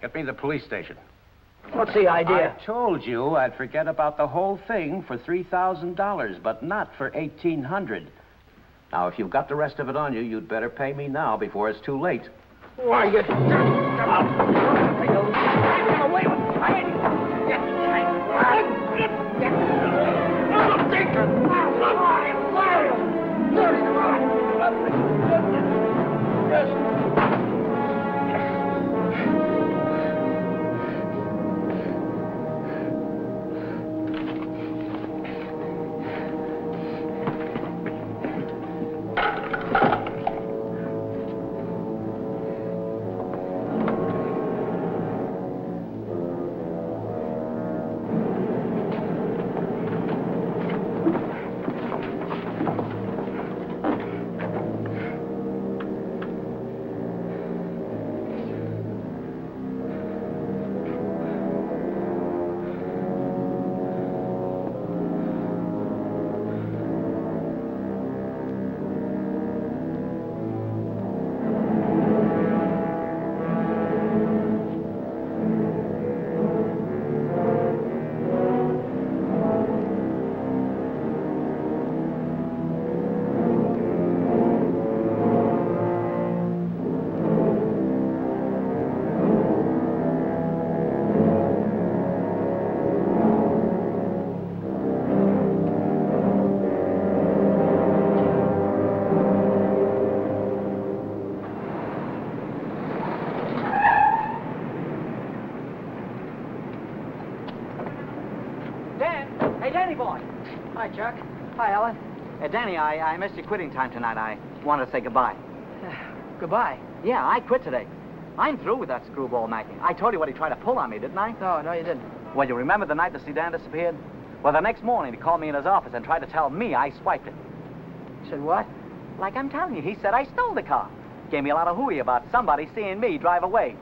Get me the police station. What's the idea? I told you I'd forget about the whole thing for $3,000, but not for 1,800. Now, if you've got the rest of it on you, you'd better pay me now before it's too late. Why, you... Hi, Chuck. Hi, Alan. Danny, I missed your quitting time tonight. I wanted to say goodbye. Goodbye? Yeah, I quit today. I'm through with that screwball Mackie. I told you what he tried to pull on me, didn't I? No, you didn't. Well, you remember the night the sedan disappeared? Well, the next morning he called me in his office and tried to tell me I swiped it. He said what? Like I'm telling you, he said I stole the car. Gave me a lot of hooey about somebody seeing me drive away.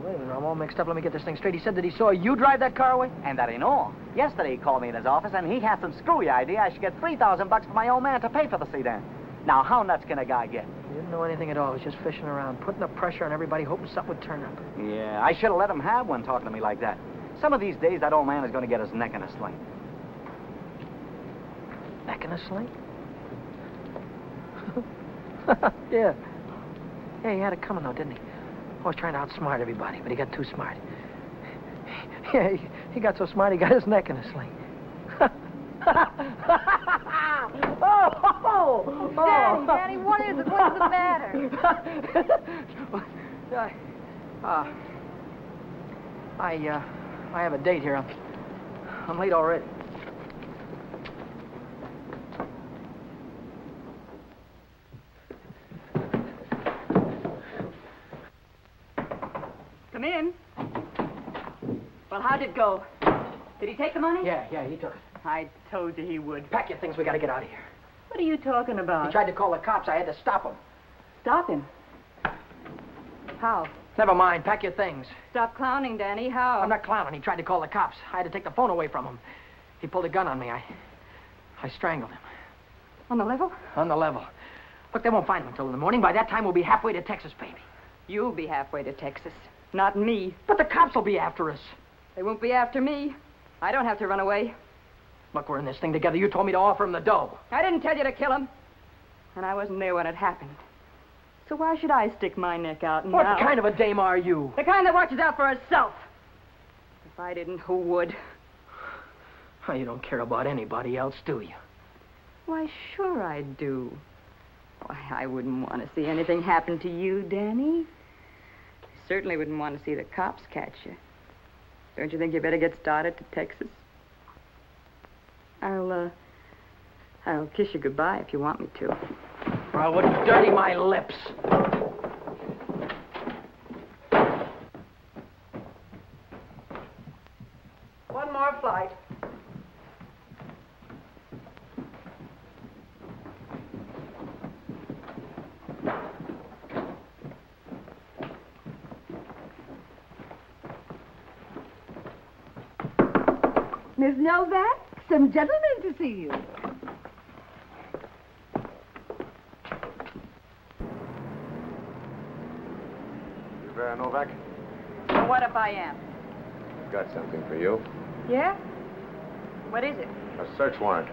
Wait a minute, I'm all mixed up. Let me get this thing straight. He said that he saw you drive that car away? And that ain't all. Yesterday he called me in his office and he had some screwy idea I should get $3,000 for my old man to pay for the sedan. Now, how nuts can a guy get? He didn't know anything at all. He was just fishing around, putting the pressure on everybody, hoping something would turn up. Yeah, I should have let him have one talking to me like that. Some of these days, that old man is going to get his neck in a sling. Neck in a sling? Yeah. Yeah, he had it coming, though, didn't he? Always trying to outsmart everybody, but he got too smart. Yeah, he got so smart he got his neck in a sling. Daddy, what is it? What's the matter? I have a date here. I'm late already. Come in. Well, how'd it go? Did he take the money? Yeah, he took it. I told you he would. Pack your things, we gotta get out of here. What are you talking about? He tried to call the cops. I had to stop him. Stop him? How? Never mind, pack your things. Stop clowning, Danny. How? I'm not clowning. He tried to call the cops. I had to take the phone away from him. He pulled a gun on me. I strangled him. On the level? On the level. Look, they won't find him until in the morning. By that time, we'll be halfway to Texas, baby. You'll be halfway to Texas. Not me. But the cops will be after us. They won't be after me. I don't have to run away. Look, we're in this thing together. You told me to offer him the dough. I didn't tell you to kill him. And I wasn't there when it happened. So why should I stick my neck out now? What kind of a dame are you? The kind that watches out for herself. If I didn't, who would? Oh, you don't care about anybody else, do you? Why, sure I do. Why, I wouldn't want to see anything happen to you, Danny. I certainly wouldn't want to see the cops catch you. Don't you think you better get started to Texas? I'll kiss you goodbye if you want me to. Well, would you dirty my lips? One more flight. Miss Novak, some gentlemen to see you. You Vera Novak? Well, what if I am? I've got something for you. Yeah? What is it? A search warrant.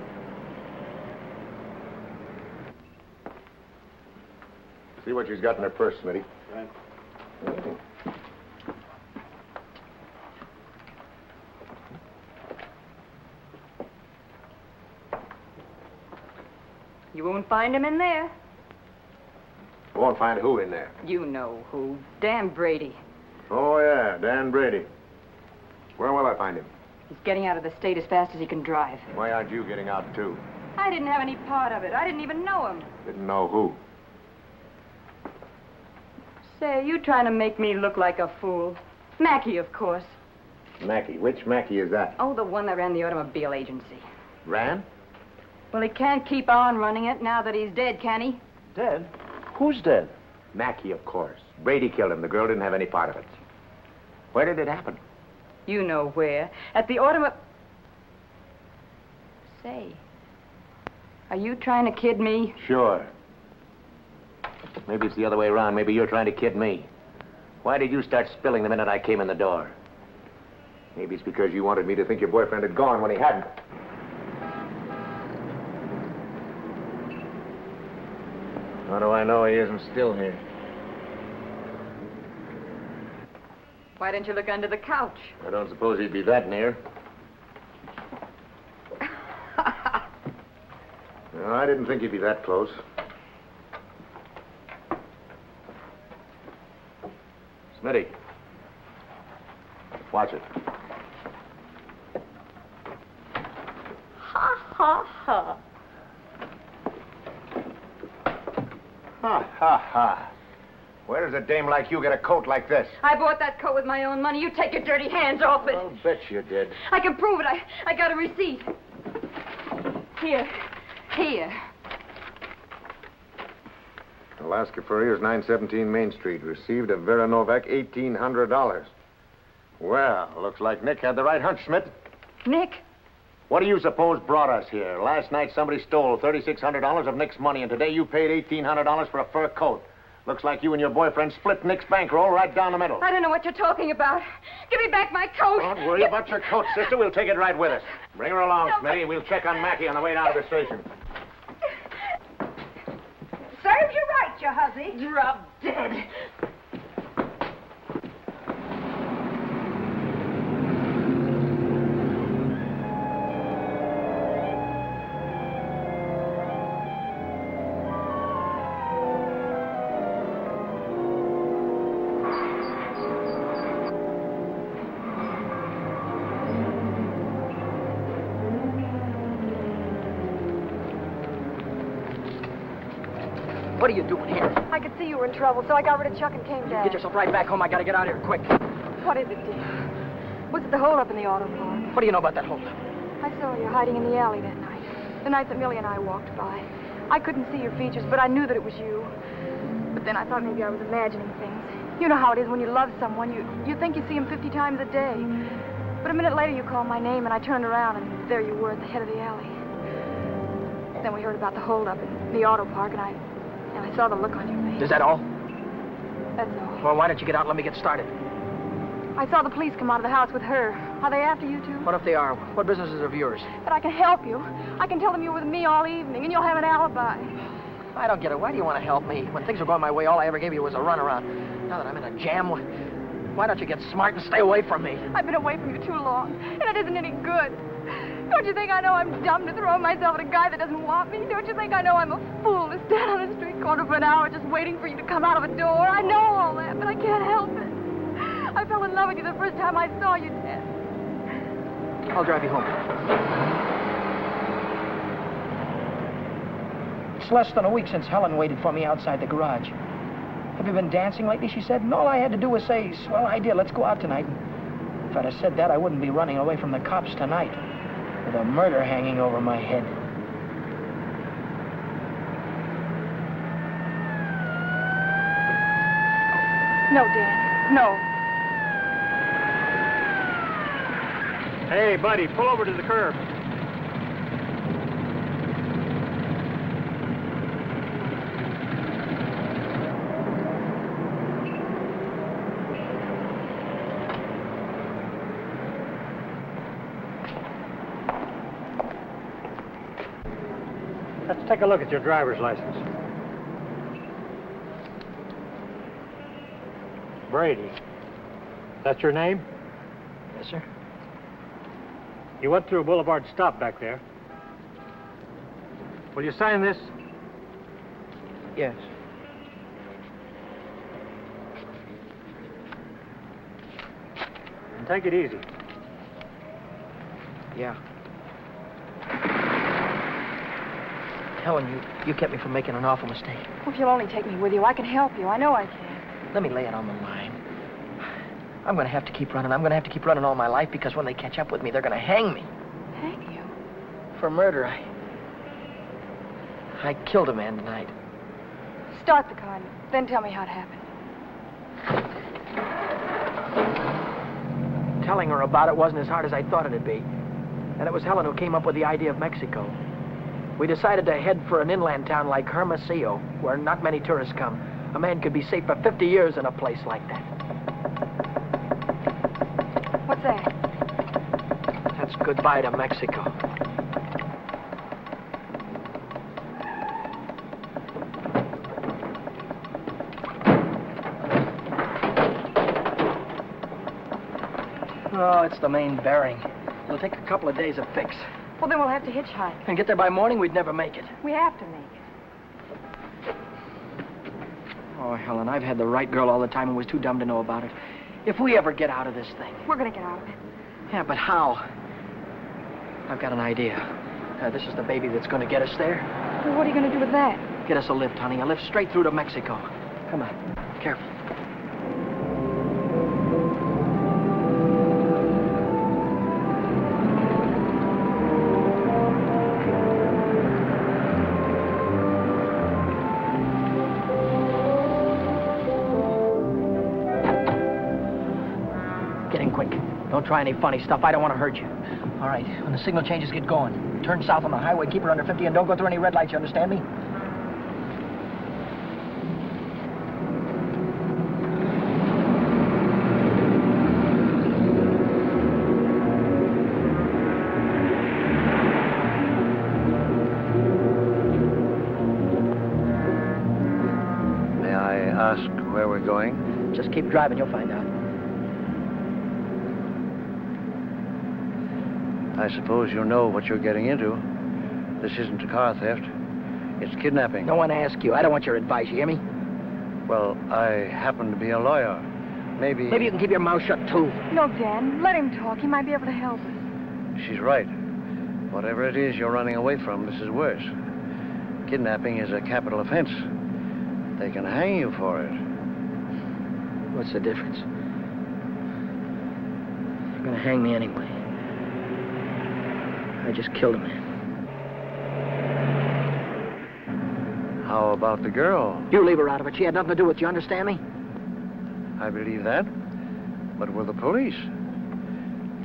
See what she's got in her purse, Smitty. Right. You won't find him in there. You won't find who in there. You know who. Dan Brady. Oh, yeah, Dan Brady. Where will I find him? He's getting out of the state as fast as he can drive. Why aren't you getting out, too? I didn't have any part of it. I didn't even know him. Didn't know who. Say, you trying to make me look like a fool. Mackey, of course. Mackey. Which Mackey is that? Oh, the one that ran the automobile agency. Ran? Well, he can't keep on running it now that he's dead, can he? Dead? Who's dead? Mackey, of course. Brady killed him. The girl didn't have any part of it. Where did it happen? You know where. At the automobile... Say, are you trying to kid me? Sure. Maybe it's the other way around. Maybe you're trying to kid me. Why did you start spilling the minute I came in the door? Maybe it's because you wanted me to think your boyfriend had gone when he hadn't. How do I know he isn't still here? Why didn't you look under the couch? I don't suppose he'd be that near. No, I didn't think he'd be that close. Smitty. Watch it. Ha, ha, ha. Ha, ha, ha. Where does a dame like you get a coat like this? I bought that coat with my own money. You take your dirty hands off it. I'll bet you did. I can prove it. I got a receipt. Here. Here. Alaska Furriers, 917 Main Street. Received of Vera Novak, $1,800. Well, looks like Nick had the right hunch, Schmidt. Nick? What do you suppose brought us here? Last night somebody stole $3,600 of Nick's money, and today you paid $1,800 for a fur coat. Looks like you and your boyfriend split Nick's bankroll right down the middle. I don't know what you're talking about. Give me back my coat. Don't worry about your coat, sister. We'll take it right with us. Bring her along, Smitty, and we'll check on Mackey on the way down to the station. Serves you right, you hussy. Drop dead. What are you doing here? I could see you were in trouble, so I got rid of Chuck and came back. Get yourself right back home. I gotta get out of here quick. What is it, Dick? Was it the holdup in the auto park? What do you know about that holdup? I saw you hiding in the alley that night. The night that Millie and I walked by. I couldn't see your features, but I knew that it was you. But then I thought maybe I was imagining things. You know how it is when you love someone. You think you see him 50 times a day. But a minute later you called my name and I turned around and there you were at the head of the alley. Then we heard about the holdup in the auto park and I saw the look on your face. Is that all? That's all. Well, why don't you get out and let me get started? I saw the police come out of the house with her. Are they after you, too? What if they are? What business is of yours? But I can help you. I can tell them you were with me all evening, and you'll have an alibi. I don't get it. Why do you want to help me? When things were going my way, all I ever gave you was a runaround. Now that I'm in a jam, why don't you get smart and stay away from me? I've been away from you too long, and it isn't any good. Don't you think I know I'm dumb to throw myself at a guy that doesn't want me? Don't you think I know I'm a fool to stand on a street corner for an hour just waiting for you to come out of a door? I know all that, but I can't help it. I fell in love with you the first time I saw you, Ted. I'll drive you home. It's less than a week since Helen waited for me outside the garage. Have you been dancing lately, she said, and all I had to do was say, swell idea, let's go out tonight. If I'd have said that, I wouldn't be running away from the cops tonight, with a murder hanging over my head. No, Dan, no. Hey, buddy, pull over to the curb. Let's take a look at your driver's license. Brady. That's your name? Yes, sir. You went through a Boulevard stop back there. Will you sign this? Yes. And take it easy. Yeah. Helen, you kept me from making an awful mistake. Well, if you'll only take me with you, I can help you. I know I can. Let me lay it on the line. I'm going to have to keep running. I'm going to have to keep running all my life because when they catch up with me, they're going to hang me. Hang you? For murder. I killed a man tonight. Start the car, and then tell me how it happened. Telling her about it wasn't as hard as I thought it'd be. And it was Helen who came up with the idea of Mexico. We decided to head for an inland town like Hermosillo, where not many tourists come. A man could be safe for 50 years in a place like that. What's that? That's goodbye to Mexico. Oh, it's the main bearing. It'll take a couple of days to fix. Well, then we'll have to hitchhike. And get there by morning, we'd never make it. We have to make it. Oh, Helen, I've had the right girl all the time and was too dumb to know about it. If we ever get out of this thing... We're going to get out of it. Yeah, but how? I've got an idea. This is the baby that's going to get us there. Well, what are you going to do with that? Get us a lift, honey. A lift straight through to Mexico. Come on. Careful. Don't try any funny stuff. I don't want to hurt you. All right, when the signal changes, get going. Turn south on the highway, keep her under 50, and don't go through any red lights, you understand me? May I ask where we're going? Just keep driving, you'll find out. I suppose you know what you're getting into. This isn't a car theft. It's kidnapping. No one asked you. I don't want your advice, you hear me? Well, I happen to be a lawyer. Maybe you can keep your mouth shut, too. No, Dan. Let him talk. He might be able to help us. She's right. Whatever it is you're running away from, this is worse. Kidnapping is a capital offense. They can hang you for it. What's the difference? They're gonna hang me anyway. I just killed a man. How about the girl? You leave her out of it. She had nothing to do with it. You understand me? I believe that. But with the police.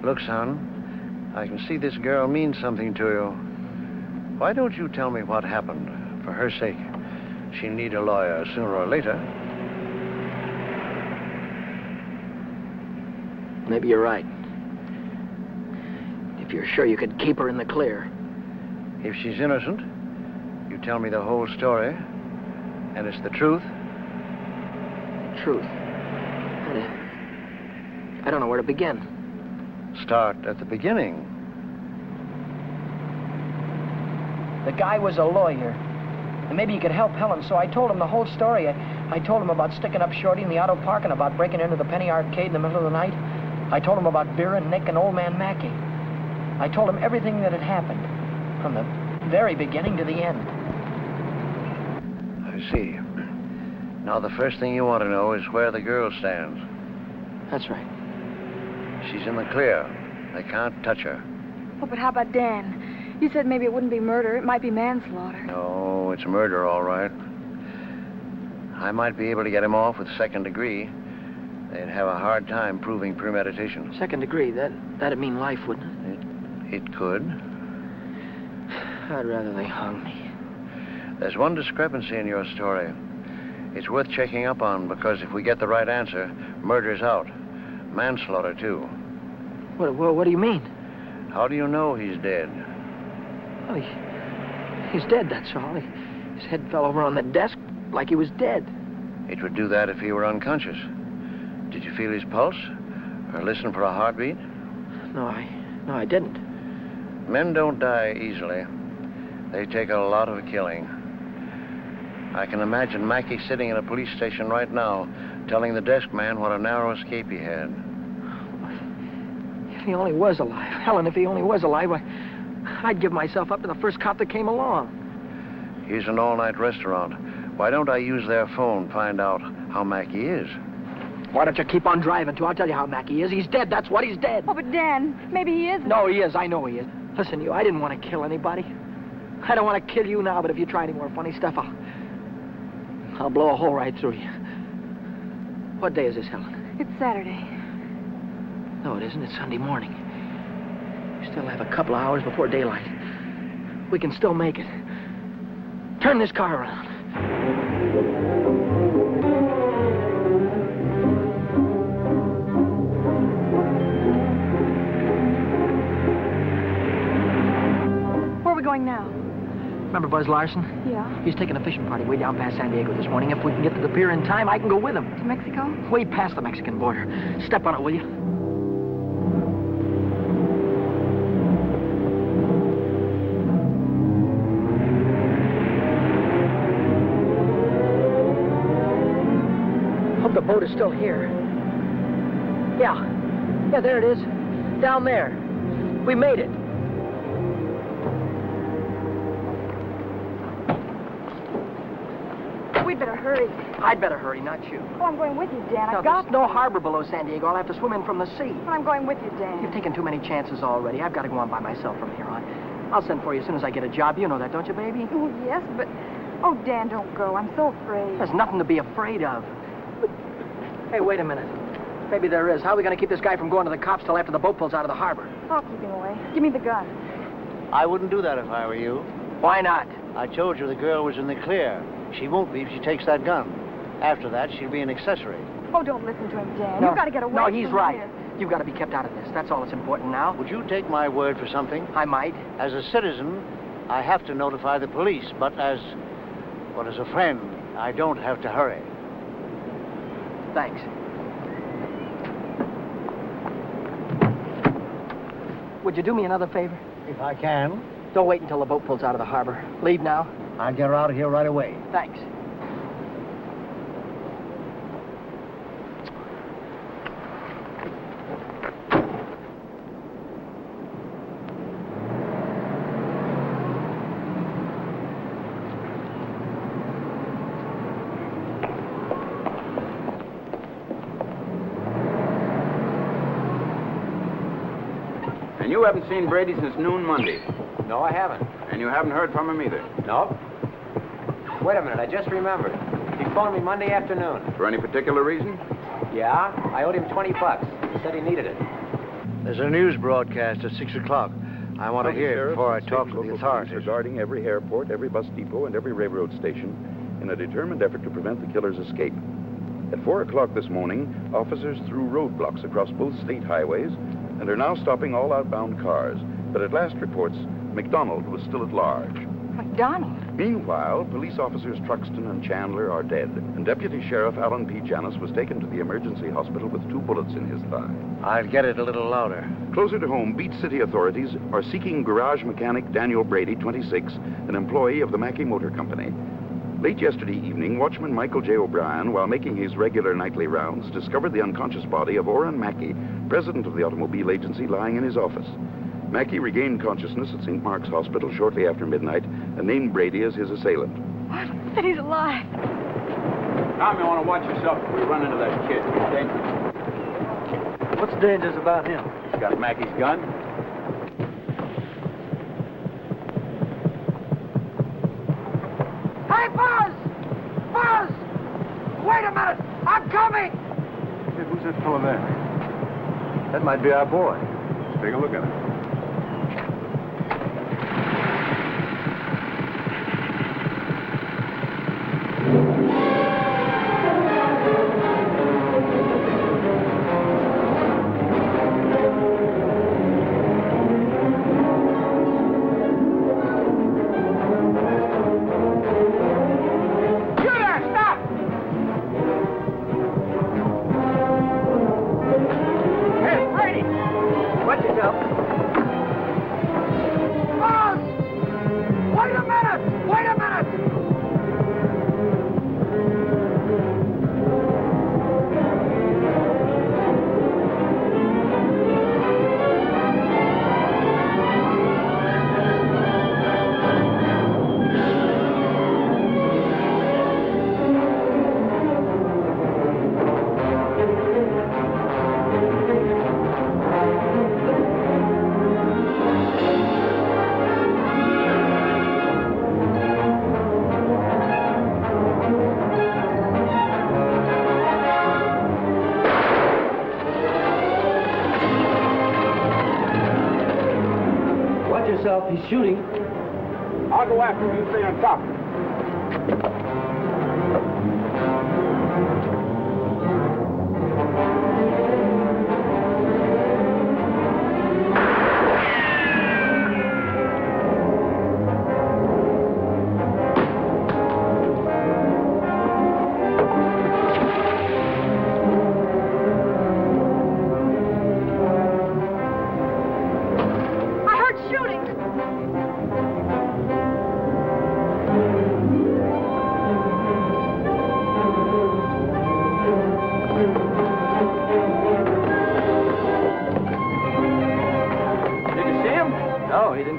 Look, son, I can see this girl means something to you. Why don't you tell me what happened? For her sake. She'll need a lawyer sooner or later. Maybe you're right. If you're sure you could keep her in the clear. If she's innocent, you tell me the whole story, and it's the truth. Truth. I don't know where to begin. Start at the beginning. The guy was a lawyer, and maybe he could help Helen, so I told him the whole story. I told him about sticking up Shorty in the auto park and about breaking into the penny arcade in the middle of the night. I told him about Vera, Nick, and old man Mackey. I told him everything that had happened, from the very beginning to the end. I see. Now, the first thing you want to know is where the girl stands. That's right. She's in the clear. They can't touch her. Oh, but how about Dan? You said maybe it wouldn't be murder. It might be manslaughter. No, it's murder, all right. I might be able to get him off with second degree. They'd have a hard time proving premeditation. Second degree, that'd mean life, wouldn't it? It could. I'd rather they hung me. There's one discrepancy in your story. It's worth checking up on, because if we get the right answer, murder's out. Manslaughter, too. What do you mean? How do you know he's dead? Well, he's dead, that's all. His head fell over on the desk like he was dead. It would do that if he were unconscious. Did you feel his pulse? Or listen for a heartbeat? No, I didn't. Men don't die easily. They take a lot of killing. I can imagine Mackey sitting in a police station right now, telling the desk man what a narrow escape he had. If he only was alive. Helen, if he only was alive, I'd give myself up to the first cop that came along. Here's an all-night restaurant. Why don't I use their phone, find out how Mackey is? Why don't you keep on driving, too? I'll tell you how Mackey is. He's dead, that's what, he's dead. Oh, but Dan, maybe he isn't. No, he is. I know he is. Listen, you, I didn't want to kill anybody. I don't want to kill you now, but if you try any more funny stuff, I'll blow a hole right through you. What day is this, Helen? It's Saturday. No, it isn't. It's Sunday morning. We still have a couple of hours before daylight. We can still make it. Turn this car around. Where are we going now? Remember Buzz Larson? Yeah. He's taking a fishing party way down past San Diego this morning. If we can get to the pier in time, I can go with him. To Mexico? Way past the Mexican border. Step on it, will you? Hope the boat is still here. Yeah, there it is. Down there. We made it. We'd better hurry. I'd better hurry, not you. Oh, I'm going with you, Dan. Now, I've got there's no harbor below San Diego. I'll have to swim in from the sea. Well, I'm going with you, Dan. You've taken too many chances already. I've got to go on by myself from here on. I'll send for you as soon as I get a job. You know that, don't you, baby? Oh, yes, but... Oh, Dan, don't go. I'm so afraid. There's nothing to be afraid of. Hey, wait a minute. Maybe there is. How are we going to keep this guy from going to the cops till after the boat pulls out of the harbor? I'll keep him away. Give me the gun. I wouldn't do that if I were you. Why not? I told you the girl was in the clear. She won't be if she takes that gun. After that, she'll be an accessory. Oh, don't listen to him, Dan. No. You've got to get away No, from he's here. right. You've got to be kept out of this. That's all that's important now. Would you take my word for something? I might. As a citizen, I have to notify the police, but as a friend, I don't have to hurry. Thanks. Would you do me another favor? If I can. Don't wait until the boat pulls out of the harbor. Leave now. I'll get her out of here right away. Thanks. And you haven't seen Brady since noon Monday. No, I haven't. And you haven't heard from him either. Nope. Wait a minute, I just remembered. He phoned me Monday afternoon. For any particular reason? Yeah, I owed him $20. He said he needed it. There's a news broadcast at 6 o'clock. I want to hear it before I talk to the authorities. Regarding every airport, every bus depot, and every railroad station in a determined effort to prevent the killer's escape. At 4 o'clock this morning, officers threw roadblocks across both state highways and are now stopping all outbound cars. But at last reports, McDonald was still at large. McDonald? Meanwhile, police officers Truxton and Chandler are dead, and Deputy Sheriff Alan P. Janis was taken to the emergency hospital with 2 bullets in his thigh. I'll get it a little louder. Closer to home, Beach City authorities are seeking garage mechanic Daniel Brady, 26, an employee of the Mackey Motor Company. Late yesterday evening, watchman Michael J. O'Brien, while making his regular nightly rounds, discovered the unconscious body of Orrin Mackey, president of the automobile agency, lying in his office. Mackey regained consciousness at St. Mark's Hospital shortly after midnight and named Brady as his assailant. What? That he's alive. Tom, you want to watch yourself if we run into that kid. He's dangerous. What's dangerous about him? He's got Mackey's gun. Hey, Buzz! Buzz! Wait a minute! I'm coming! Hey, who's that fellow there? That might be our boy. Let's take a look at him. He's shooting. I'll go after him. You stay on top.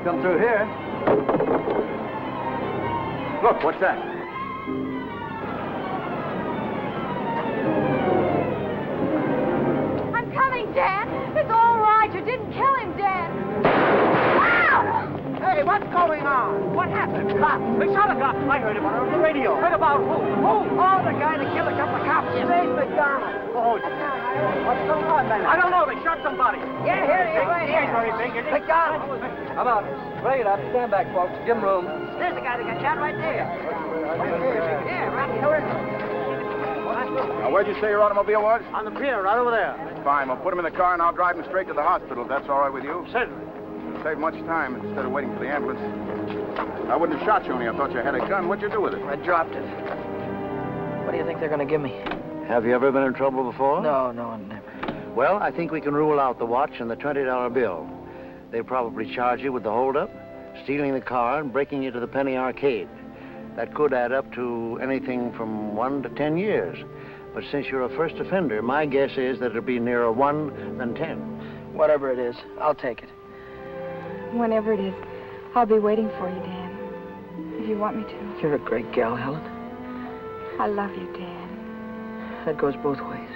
Come through here. Look, what's that? I'm coming, Dan. It's all right. You didn't kill him, Dan. Ah! Hey, what's going on? What happened? Cops. They shot a cop. I heard about it on the radio. Heard about who? Who? Oh, the guy that killed a couple of cops. Dave McDonald. Oh, what's going on, man? I don't know. They shot somebody. Yeah, here he is. Right here. He ain't very big, is he? McDonald. How about it? Bring it up. Stand back, folks. Give him room. There's the guy that got shot right there. Yeah, right here. Now, where'd you say your automobile was? On the pier, right over there. Fine. We'll put him in the car and I'll drive him straight to the hospital, if that's all right with you. Certainly. Save much time instead of waiting for the ambulance. I wouldn't have shot you only I thought you had a gun. What'd you do with it? I dropped it. What do you think they're going to give me? Have you ever been in trouble before? No, never. Well, I think we can rule out the watch and the $20 bill. They probably charge you with the holdup, stealing the car, and breaking you to the Penny Arcade. That could add up to anything from 1 to 10 years. But since you're a first offender, my guess is that it'll be nearer 1 than 10. Whatever it is, I'll take it. Whenever it is, I'll be waiting for you, Dan. If you want me to. You're a great gal, Helen. I love you, Dan. That goes both ways.